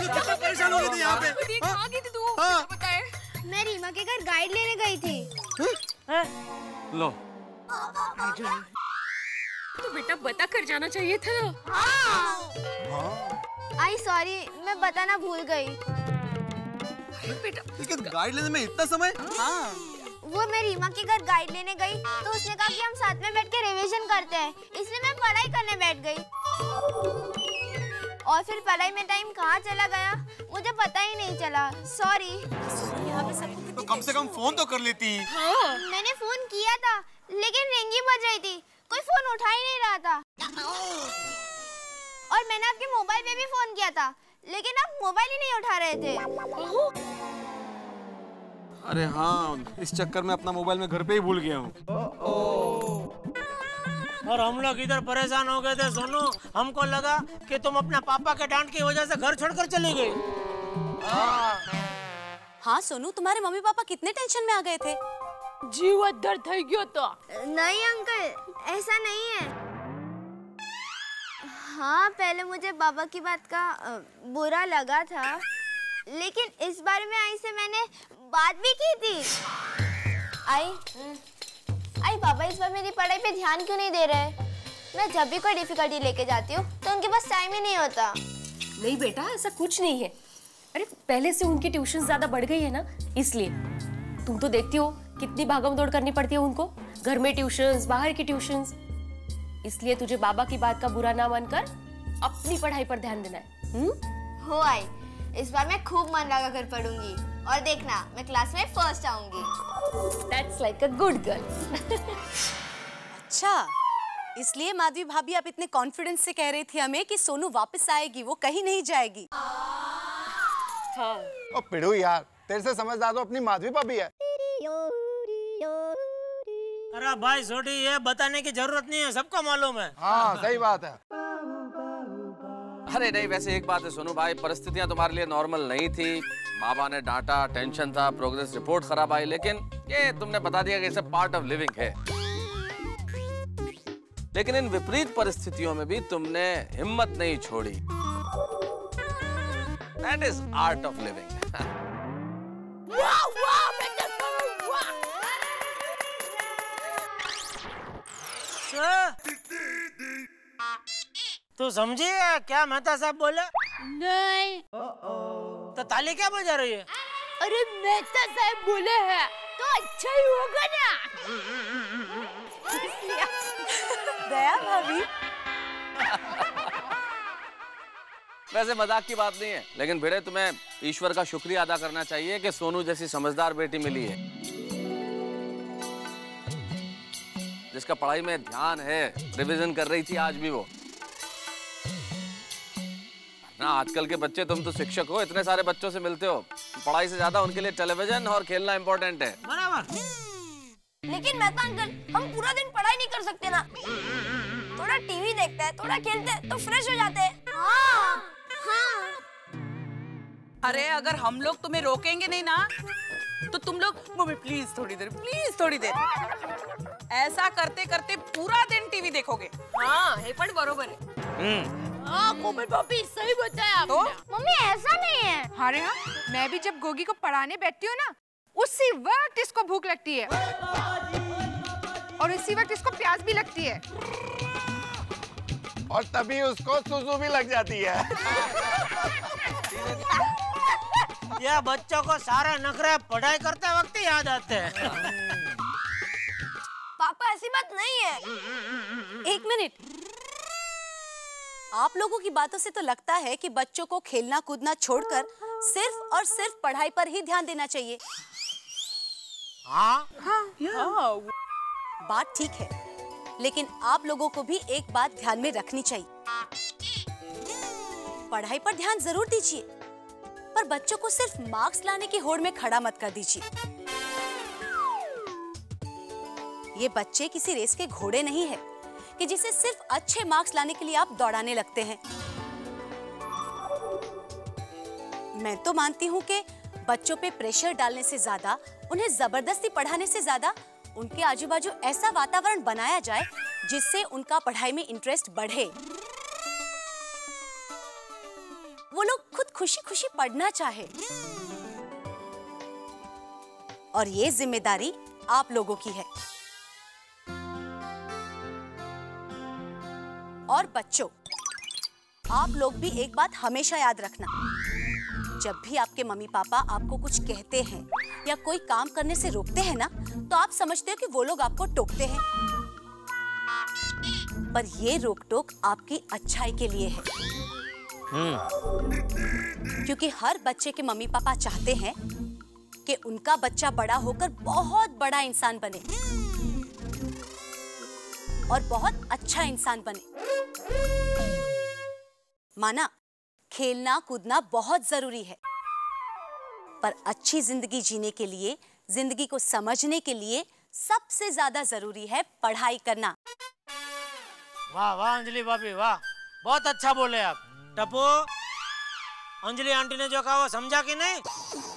कितना परेशान हो गए थे यहाँ पे? कहाँ गई थी तू? हाँ। बताए। मैं रीमा के घर गाइड लेने गई थी। लो, तो बेटा बता कर जाना चाहिए था ना। आई सॉरी, मैं बताना भूल गई। बेटा, लेकिन गाइड लेने में इतना समय? हाँ। वो मैं रीमा के घर गाइड लेने गई, तो उसने कहा कि हम साथ में बैठ के रिवीजन करते हैं, इसलिए मैं पढ़ाई करने बैठ गई। और फिर पढ़ाई में टाइम कहाँ चला गया मुझे पता ही नहीं चला। सॉरी। तो कम से कम फोन तो कर लेती। हाँ। मैंने फोन किया था, लेकिन रिंग ही बज रही थी, कोई फोन उठा ही नहीं रहा था। और मैंने आपके मोबाइल पे भी फोन किया था, लेकिन आप मोबाइल ही नहीं उठा रहे थे। अरे हाँ, इस चक्कर में अपना मोबाइल में घर पे ही भूल गया हूँ। और हम लोग इधर परेशान हो गए थे सोनू, हमको लगा कि तुम अपने पापा के डांट की वजह से घर छोड़कर चली गई। हाँ सोनू, तुम्हारे मम्मी पापा कितने टेंशन में आ गए थे? जीव दर्द થઈ ગયો तो। नहीं अंकल, ऐसा नहीं है। हाँ, पहले मुझे बाबा की बात का बुरा लगा था, लेकिन इस बारे में आई से मैंने बात भी की थी। आई, आई पापा इस बार मेरी पढ़ाई पे ध्यान क्यों नहीं दे रहे? मैं जब भी कोई डिफिकल्टी लेके जाती हूँ तो उनके पास टाइम ही नहीं होता। नहीं बेटा, ऐसा कुछ नहीं है। अरे पहले से उनकी ट्यूशन ज्यादा बढ़ गई है ना, इसलिए। तुम तो देखती हो कितनी भागम दौड़ करनी पड़ती है उनको, घर में ट्यूशंस, बाहर की ट्यूशंस। इसलिए तुझे बाबा की बात का बुरा ना मानकर अपनी पढ़ाई पर ध्यान देना है। हो आई, इस बार मैं खूब मन लगा कर पढ़ूंगी और देखना मैं क्लास में फर्स्ट आऊंगी। That's like a good girl. अच्छा, इसलिए माधवी भाभी आप इतने कॉन्फिडेंस से कह रही थी हमें कि सोनू वापस आएगी, वो कहीं नहीं जाएगी। हाँ। ओ पिड़ू यार, तेरे से समझदार तो अपनी माधवी भाभी है। अरे भाई छोटी, ये बताने की जरूरत नहीं है, सबको मालूम है। हाँ सही बात है। अरे नहीं, वैसे एक बात है सोनू भाई, परिस्थितियां तुम्हारे लिए नॉर्मल नहीं थी। बाबा ने डांटा, टेंशन था, प्रोग्रेस रिपोर्ट खराब आई, लेकिन ये तुमने बता दिया कि इसे पार्ट ऑफ लिविंग है। लेकिन इन विपरीत परिस्थितियों में भी तुमने हिम्मत नहीं छोड़ी। That is art of living. तू समझी है क्या मेहता साहब बोले? नहीं। तो ताली क्या बजा रही है? अरे मेहता साहब बोले हैं तो अच्छा ही होगा ना। दया भाभी। वैसे मजाक की बात नहीं है, लेकिन भिड़े तुम्हें ईश्वर का शुक्रिया अदा करना चाहिए कि सोनू जैसी समझदार बेटी मिली है, जिसका पढ़ाई में ध्यान है। रिवीजन कर रही थी आज भी वो ना। आजकल के बच्चे, तुम तो शिक्षक हो, इतने सारे बच्चों से मिलते हो, पढ़ाई से ज्यादा उनके लिए टेलीविजन और खेलना इम्पोर्टेंट है। बराबर। लेकिन मेहता अंकल, हम पूरा दिन पढ़ाई नहीं कर सकते ना। थोड़ा टीवी देखते हैं, थोड़ा खेलते हैं तो फ्रेश हो जाते हैं। हाँ। अरे अगर हम लोग तुम्हें रोकेंगे नहीं ना, तो तुम लोग मम्मी प्लीज थोड़ी देर ऐसा करते करते पूरा दिन टीवी देखोगे। हाँ, हे पण बरोबर है। हाँ कोमल भाभी, सही बताया आपने। तो मम्मी ऐसा नहीं है। अरे हाँ, मैं भी जब गोगी को पढ़ाने बैठती हूँ ना, उसी वक्त इसको भूख लगती है और उसी वक्त इसको प्यास भी लगती है और तभी उसको सुसु भी लग जाती है। यह बच्चों को सारे नखरे पढ़ाई करते वक्त ही याद आते हैं। पापा ऐसी बात नहीं है। एक मिनट, आप लोगों की बातों से तो लगता है कि बच्चों को खेलना कूदना छोड़कर सिर्फ और सिर्फ पढ़ाई पर ही ध्यान देना चाहिए। हाँ? हाँ। बात ठीक है, लेकिन आप लोगों को भी एक बात ध्यान में रखनी चाहिए। पढ़ाई पर ध्यान जरूर दीजिए, पर बच्चों को सिर्फ मार्क्स लाने की होड़ में खड़ा मत कर दीजिए। ये बच्चे किसी रेस के घोड़े नहीं है कि जिसे सिर्फ अच्छे मार्क्स लाने के लिए आप दौड़ाने लगते हैं। मैं तो मानती हूँ कि बच्चों पे प्रेशर डालने से ज्यादा, उन्हें जबरदस्ती पढ़ाने से ज्यादा उनके आजू बाजू ऐसा वातावरण बनाया जाए जिससे उनका पढ़ाई में इंटरेस्ट बढ़े। वो लोग खुद खुशी खुशी पढ़ना चाहे। और ये जिम्मेदारी आप लोगों की है। और बच्चों, आप लोग भी एक बात हमेशा याद रखना, जब भी आपके मम्मी पापा आपको कुछ कहते हैं या कोई काम करने से रोकते हैं ना, तो आप समझते हो कि वो लोग आपको टोकते हैं, पर ये रोक टोक आपकी अच्छाई के लिए है। क्योंकि हर बच्चे के मम्मी पापा चाहते हैं कि उनका बच्चा बड़ा होकर बहुत बड़ा इंसान बने और बहुत अच्छा इंसान बने। माना, खेलना कूदना बहुत जरूरी है, पर अच्छी जिंदगी जीने के लिए, जिंदगी को समझने के लिए सबसे ज्यादा जरूरी है पढ़ाई करना। वाह वाह अंजलि भाभी, वाह, बहुत अच्छा बोले आप। टप्पू, अंजलि आंटी ने जो कहा वो समझा कि नहीं?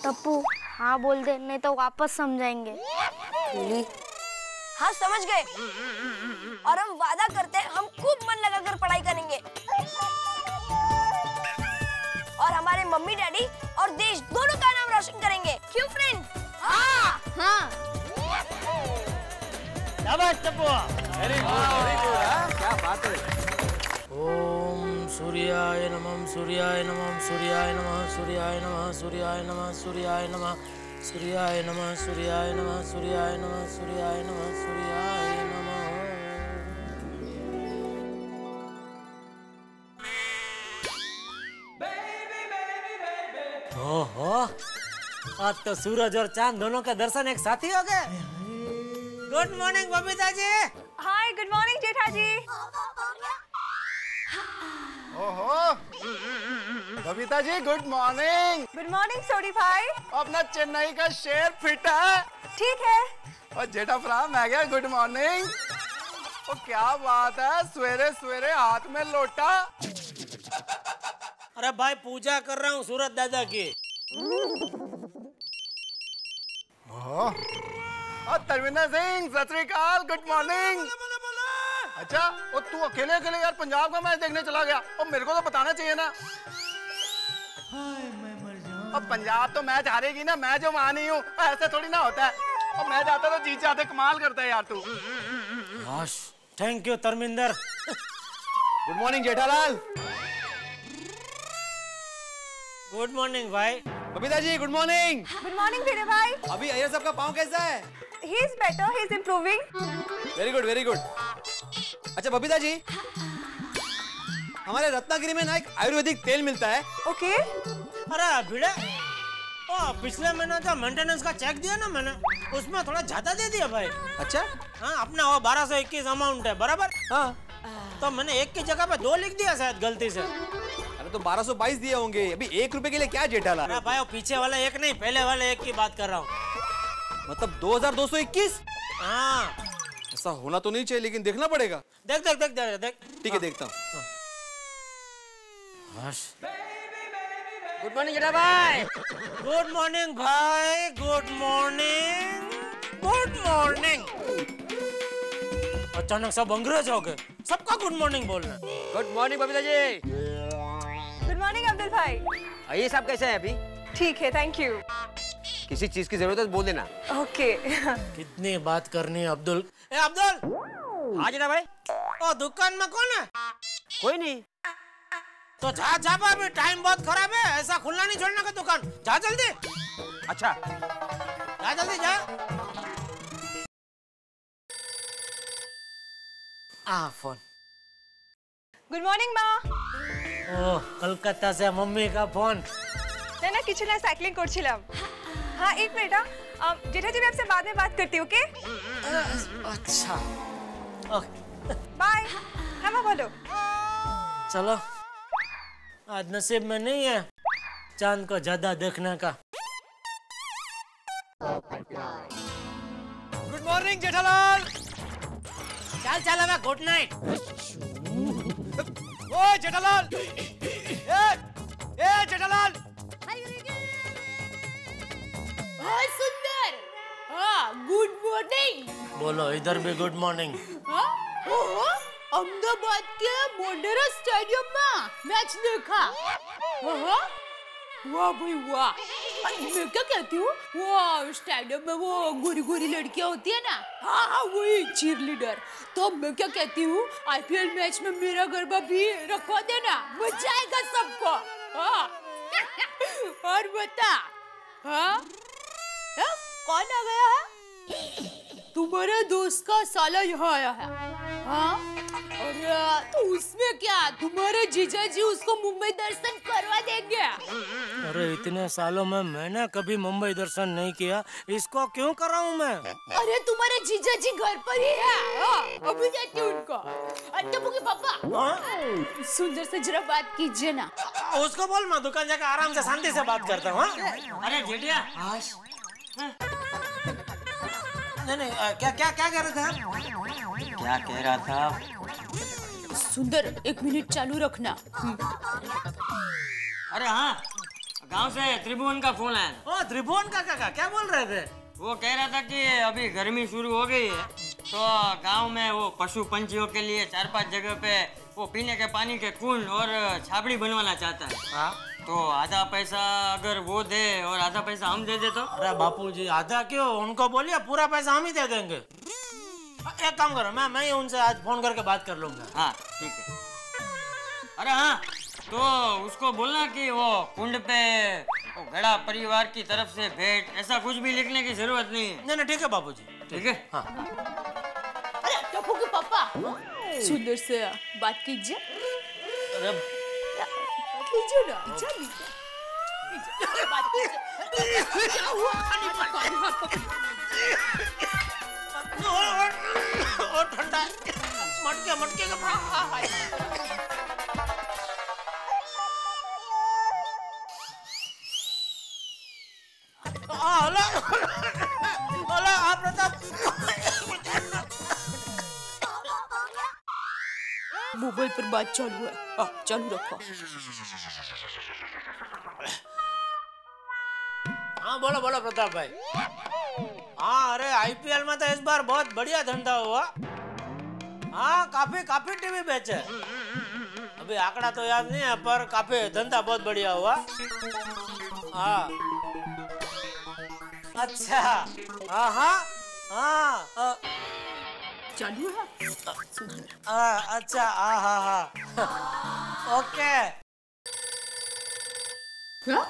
टप्पू हाँ बोल दे, नहीं तो वापस समझाएंगे। हाँ समझ गए, और हम वादा करते हैं हम खूब मन लगाकर पढ़ाई करेंगे और हमारे मम्मी डैडी और देश दोनों का नाम रोशन करेंगे। क्यों फ्रेंड्स? हाँ हाँ। सूर्याय नमः सूर्याय नमः सूर्याय नमः सूर्याय नमः सूर्याय नमः सूर्याय नमः सूर्याय नमः सूर्याय नमः सूर्याय नमः सूर्याय नमः सूर्याय नमः। ओहो, आज तो सूरज और चांद दोनों के दर्शन एक साथ ही हो गए। Good morning Babita ji. हाय, गुड मॉर्निंग जेठा जी। ओहो, Babita ji good morning. Good morning सोडी भाई। अपना चेन्नई का शेर फिट है। ठीक है। और जेठा फ्राम मैं गया गुड मॉर्निंग। ओ क्या बात है, सवेरे सवेरे हाथ में लोटा। अरे भाई पूजा कर रहा हूँ सूरज दादा की। तरविंदर सिंह सत श्री अकाल, गुड मॉर्निंग। अच्छा, और तू अकेले अकेले यार पंजाब का मैच देखने चला गया, और मेरे को तो बताना चाहिए ना। अब पंजाब तो मैच हारेगी ना, मैं जो वहां नहीं हूँ ऐसे थोड़ी ना होता है। और मैं जाता तो जीत जाते, कमाल करता है यार तू। Thank you Dharminder. Good morning Jethalal. Good morning भाई। Babita ji good morning. Good morning वीरे भाई। अभी अय्यर साहब का पाँव कैसा है? He is better, he is improving. Very good very good. अच्छा बबीता जी, हमारे रत्नागिरी में ना एक आयुर्वेदिक तेल मिलता है। ओके। अरे भिड़े, पिछले महीने जो मेंटेनेंस का चेक दिया ना मैंने, उसमें थोड़ा ज्यादा दे दिया भाई। अच्छा? हाँ, अपना वो 1221 अमाउंट है बराबर। हाँ। तो मैंने एक की जगह पे 2 लिख दिया शायद गलती से। अरे तो 1222 दिए होंगे, अभी 1 रुपए के लिए क्या जेठालाल? अरे भाई वो पीछे वाला एक नहीं, पहले वाले एक की बात कर रहा हूँ। मतलब 2221? हाँ। ऐसा होना तो नहीं चाहिए, लेकिन देखना पड़ेगा। देख देख देख देख देख। ठीक है देखता हूँ। गुड मॉर्निंग जेठा भाई। गुड मॉर्निंग भाई, गुड मॉर्निंग, गुड मॉर्निंग। अचानक सब अंग्रेज हो गए, सबका गुड मॉर्निंग बोलना। Good morning Babita ji. Good morning Abdul भाई। ये सब कैसे है अभी? ठीक है, थैंक यू। किसी चीज की जरूरत है तो बोल देना। ओके। कितनी बात करनी है अब्दुल। ए अब्दुल। हाँ जेठा भाई। ओ दुकान में कौन है? कोई नहीं। तो जा जा अभी, टाइम बहुत खराब है, ऐसा खुला नहीं छोड़ने का दुकान। जा जल्दी। अच्छा। जा जल्दी जा। फोन। गुड मॉर्निंग माँ। ओह, कलकत्ता से मम्मी का फोन। ना किचन साइकिलिंग করছিলাম। हाँ एक मिनट, जेठा जी मैं आपसे बाद में बात करती हूँ, ओके? अच्छा। बाय। हाँ माँ बोलो। चलो, आज नसीब में नहीं है चांद को ज्यादा देखने का। Good morning Jethalal. चल चल अब गुड नाइट। ओ जेठालाल, ए जेठालाल। हाँ सुंदर। हाँ गुड मॉर्निंग। बोलो इधर भी गुड मॉर्निंग। हाँ? अहमदाबाद के मोटेरा स्टेडियम में मैच देखा। वाह भाई वाह। मैं क्या कहती हूँ, वो स्टेडियम में वो गोरी गोरी लड़कियां होती है ना, हाँ हाँ वही चीयर लीडर। तो मैं क्या कहती हूँ, आईपीएल मैच में मेरा गरबा भी रखवा देना, मजा आएगा सबको। हाँ। और बता, हाँ कौन आ गया है? तुम्हारे दोस्त का साला यहाँ आया है। हाँ? और तो उसमें क्या, तुम्हारे जीजा जी उसको मुंबई दर्शन करवा देंगे। अरे इतने सालों में मैंने कभी मुंबई दर्शन नहीं किया, इसको क्यों कराऊं मैं? अरे तुम्हारे जीजा जी घर पर ही है, अभी जाती हूँ उनको। टप्पू के पापा, सुंदर से जरा बात कीजिए ना। उसको बोल मैं दुकान जाकर आराम से शांति से बात करता हूँ। अरे जेठिया, नहीं क्या क्या क्या कह रहे थे? क्या कह रहा था? सुंदर एक मिनट चालू रखना। अरे हाँ, गांव से त्रिभुवन का फोन आया। ओ त्रिभुवन का क्या बोल रहे थे? वो कह रहा था कि अभी गर्मी शुरू हो गई है, तो गांव में वो पशु पंछियों के लिए 4-5 जगह पे वो पीने के पानी के कुंड और छाबड़ी बनवाना चाहता है। हाँ? तो आधा पैसा अगर वो दे और आधा पैसा हम दे दे तो? अरे बापूजी आधा क्यों, उनको बोलिए पूरा पैसा हम ही दे देंगे। एक काम करो, मैं ही उनसे आज फोन करके बात कर लूंगा। हाँ ठीक है। अरे हाँ, तो उसको बोलना कि वो कुंड पे वो गड़ा परिवार की तरफ से भेंट, ऐसा कुछ भी लिखने की जरूरत नहीं है। नहीं ठीक है बाबूजी, ठीक है। हाँ। अरे टप्पू के पापा, सुंदर से बात कीजिए। अरे कीजिए ना, बात कीजिए। क्या हुआ? और ठंडा है, मटके का। हेलो आप प्रताप, मोबाइल पर बात चालू है, चालू रखो। हाँ बोलो प्रताप भाई। हाँ अरे आईपीएल में तो इस बार बहुत बढ़िया धंधा हुआ। हाँ काफी टीवी बेचे। अभी आंकड़ा तो याद नहीं है, पर काफी धंधा बहुत बढ़िया हुआ। हाँ अच्छा, हाँ चालू है। अच्छा हाँ ओके। क्या?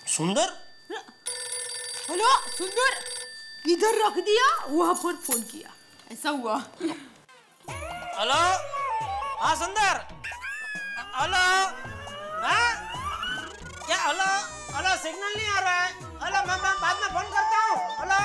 सुंदर? हेलो सुंदर, इधर रख दिया, वहाँ पर फोन किया, ऐसा हुआ। हेलो हाँ सुंदर, हेलो हाँ क्या? हेलो सिग्नल नहीं आ रहा है। हेलो मैं बाद में फोन करता हूँ। हेलो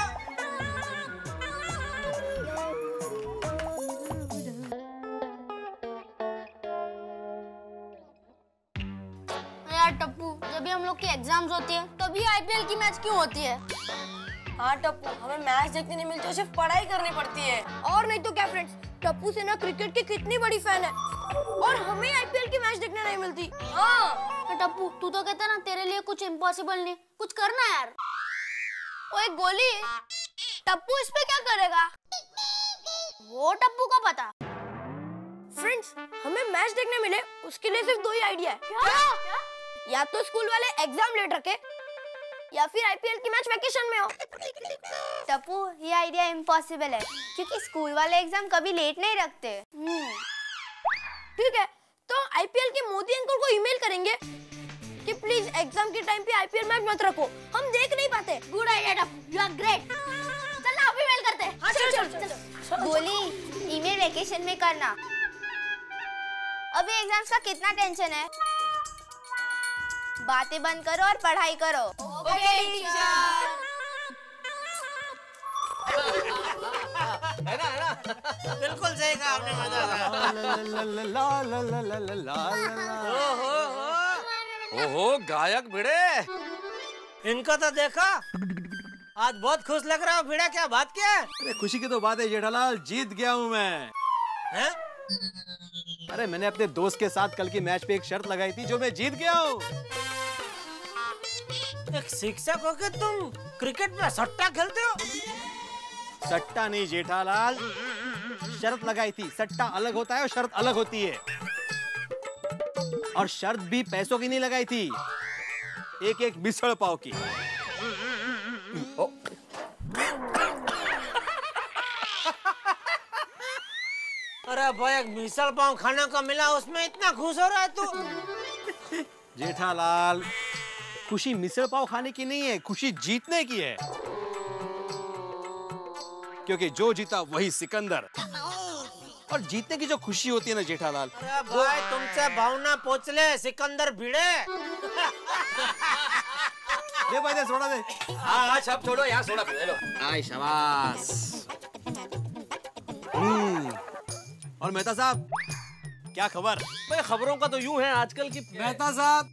यार टप्पू, जब भी हम लोग की एग्जाम्स होती है तभी आईपीएल की मैच क्यों होती है? हाँ टप्पू, हमें मैच देखने नहीं मिलती, सिर्फ पढ़ाई करनी पड़ती है। और नहीं तो क्या फ्रेंड्स, टप्पू सेना क्रिकेट की कितनी बड़ी फैन है और हमें आईपीएल की मैच देखने नहीं मिलती। हाँ टप्पू, तू तो कहता ना तेरे लिए कुछ इम्पॉसिबल नहीं, कुछ करना यार। ओए गोली, टप्पू इस पे क्या करेगा? वो टप्पू को पता। फ्रेंड्स, हमें मैच देखने मिले उसके लिए सिर्फ दो ही आइडिया है। क्या? या तो स्कूल वाले एग्जाम लेट रखे या फिर आईपीएल की मैच वेकेशन में हो। टप्पू, ये आइडिया इम्पॉसिबल है क्योंकि स्कूल वाले एग्जाम कभी लेट नहीं रखते। ठीक है, तो आईपीएल के मोदी अंकल को ईमेल करेंगे कि प्लीज एग्जाम के टाइम पे आईपीएल मैच मत रखो, हम देख नहीं पाते। Good idea Tappu, you are great. चल ना, अभी मेल करते हैं। हाँ चलो। गोली, ईमेल वेकेशन में करना। अभी एग्जाम्स का कितना टेंशन है, बातें बंद करो और पढ़ाई करो। Okay teacher. है ना बिल्कुल सही कहा आपने। ओहो गायक भिड़े, इनको तो देखा, आज बहुत खुश लग रहा हो भिड़ा, क्या बात क्या है? अरे खुशी की तो बात है जेठालाल, जीत गया हूँ मैं। हैं? अरे मैंने अपने दोस्त के साथ कल की मैच पे एक शर्त लगाई थी जो मैं जीत गया हूँ। एक शिक्षक होके तुम क्रिकेट में सट्टा खेलते हो? सट्टा नहीं जेठालाल, शर्त लगाई थी। सट्टा अलग होता है और शर्त अलग होती है। और शर्त भी पैसों की नहीं लगाई थी, एक मिसल पाव की। अरे भाई, एक मिसल पाव खाने को मिला, उसमें इतना खुश हो रहा है तू? जेठालाल, खुशी मिसल पाव खाने की नहीं है, खुशी जीतने की है। क्योंकि जो जीता वही सिकंदर। और जीतने की जो खुशी होती है ना जेठालाल, अरे भाई तुमसे भावना पोछ ले सिकंदर भिड़े। दे भाई, दे सोडा दे। हाँ सब छोड़ो, यहाँ सोडा पी लो। आई शाबाश। और मेहता साहब, क्या खबर? भाई खबरों का तो यूं है आजकल की। मेहता साहब,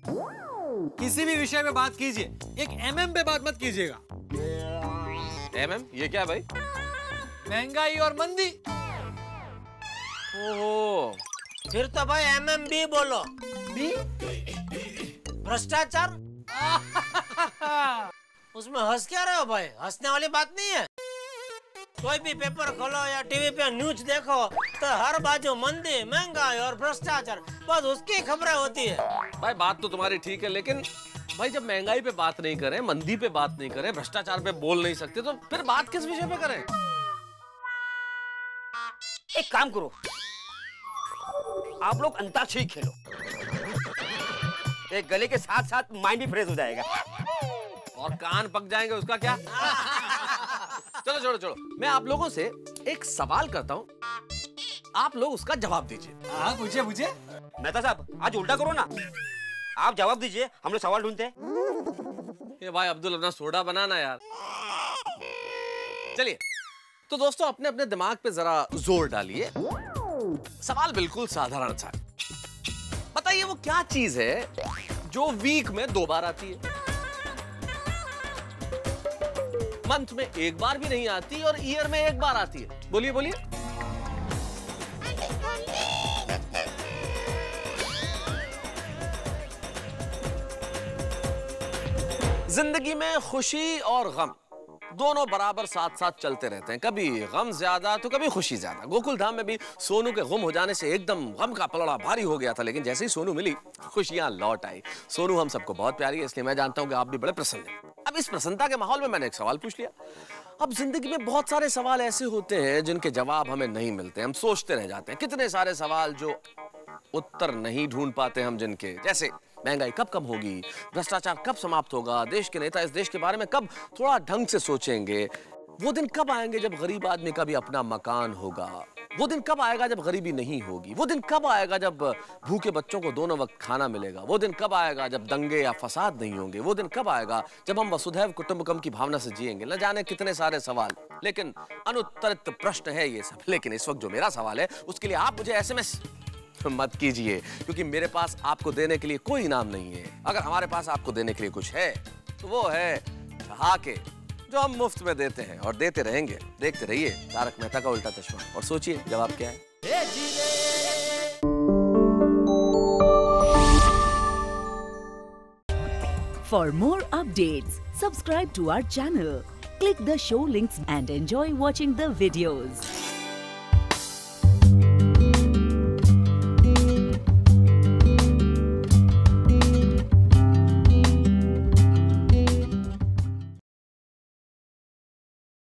किसी भी विषय में बात कीजिए, एक एमएम पे बात मत कीजिएगा। एमएम ये क्या है भाई? महंगाई और मंदी। ओहो, फिर तो भाई एमएमबी बोलो। बी? भ्रष्टाचार। उसमें हंस क्या रहे हो भाई? हंसने वाली बात नहीं है। कोई भी पेपर खोलो या टीवी पे न्यूज देखो तो हर बाजू मंदी, महंगाई और भ्रष्टाचार, बस उसकी खबरें होती है। भाई बात तो तुम्हारी ठीक है, लेकिन भाई जब महंगाई पे बात नहीं करें, मंदी पे बात नहीं करें, भ्रष्टाचार पे बोल नहीं सकते, तो फिर बात किस विषय पे करें? एक काम करो, आप लोग अंताक्षरी खेलो। एक गले के साथ साथ माइंड भी फ्रेश हो जाएगा। और कान पक जाएंगे उसका क्या? चलो छोड़ो छोड़ो, मैं आप लोगों से एक सवाल करता हूँ, आप लोग उसका जवाब दीजिए। हाँ पूछिए पूछिए। मेहता साहब आज उल्टा करो ना, आप जवाब दीजिए, हम लोग सवाल ढूंढते हैं। ये भाई अब्दुल अपना सोडा बनाना यार। चलिए तो दोस्तों अपने अपने दिमाग पे जरा जोर डालिए। सवाल बिल्कुल साधारण सा, बताइए वो क्या चीज है जो वीक में 2 बार आती है, मंथ में 1 बार भी नहीं आती और ईयर में 1 बार आती है? बोलिए बोलिए। जिंदगी में खुशी और गम दोनों बराबर साथ साथ चलते रहते हैं, कभी गम ज्यादा तो कभी खुशी ज्यादा। गोकुल धाम में भी सोनू के गुम हो जाने से एकदम गम का पलड़ा भारी हो गया था, लेकिन जैसे ही सोनू मिली खुशियां लौट आई। सोनू हम सबको बहुत प्यारी है, इसलिए मैं जानता हूं कि आप भी बड़े प्रसन्न हैं। अब इस प्रसन्नता के माहौल में मैंने एक सवाल पूछ लिया। अब जिंदगी में बहुत सारे सवाल ऐसे होते हैं जिनके जवाब हमें नहीं मिलते, हम सोचते रह जाते हैं। कितने सारे सवाल जो उत्तर नहीं ढूंढ पाते हम, जिनके जैसे महंगाई कब कम होगी, भ्रष्टाचार कब समाप्त होगा, देश के नेता इस देश के बारे में कब थोड़ा ढंग से सोचेंगे, वो दिन कब आएंगे जब गरीब आदमी का भी अपना मकान होगा, वो दिन कब आएगा जब गरीबी नहीं होगी, वो दिन कब आएगा जब भूखे बच्चों को दोनों वक्त खाना मिलेगा, वो दिन कब आएगा जब दंगे या फसाद नहीं होंगे, वो दिन कब आएगा जब हम वसुधैव कुटुंबकम की भावना से जिएंगे। न जाने कितने सारे सवाल, लेकिन अनुत्तरित प्रश्न है ये सब। लेकिन इस वक्त जो मेरा सवाल है उसके लिए आप मुझे SMS मत कीजिए, क्योंकि मेरे पास आपको देने के लिए कोई इनाम नहीं है। अगर हमारे पास आपको देने के लिए कुछ है तो वो है ठहाके, जो हम मुफ्त में देते हैं और देते रहेंगे। देखते रहिए तारक मेहता का उल्टा चश्मा और सोचिए जवाब क्या है। For more updates, subscribe to our channel, click the show links and enjoy watching the videos.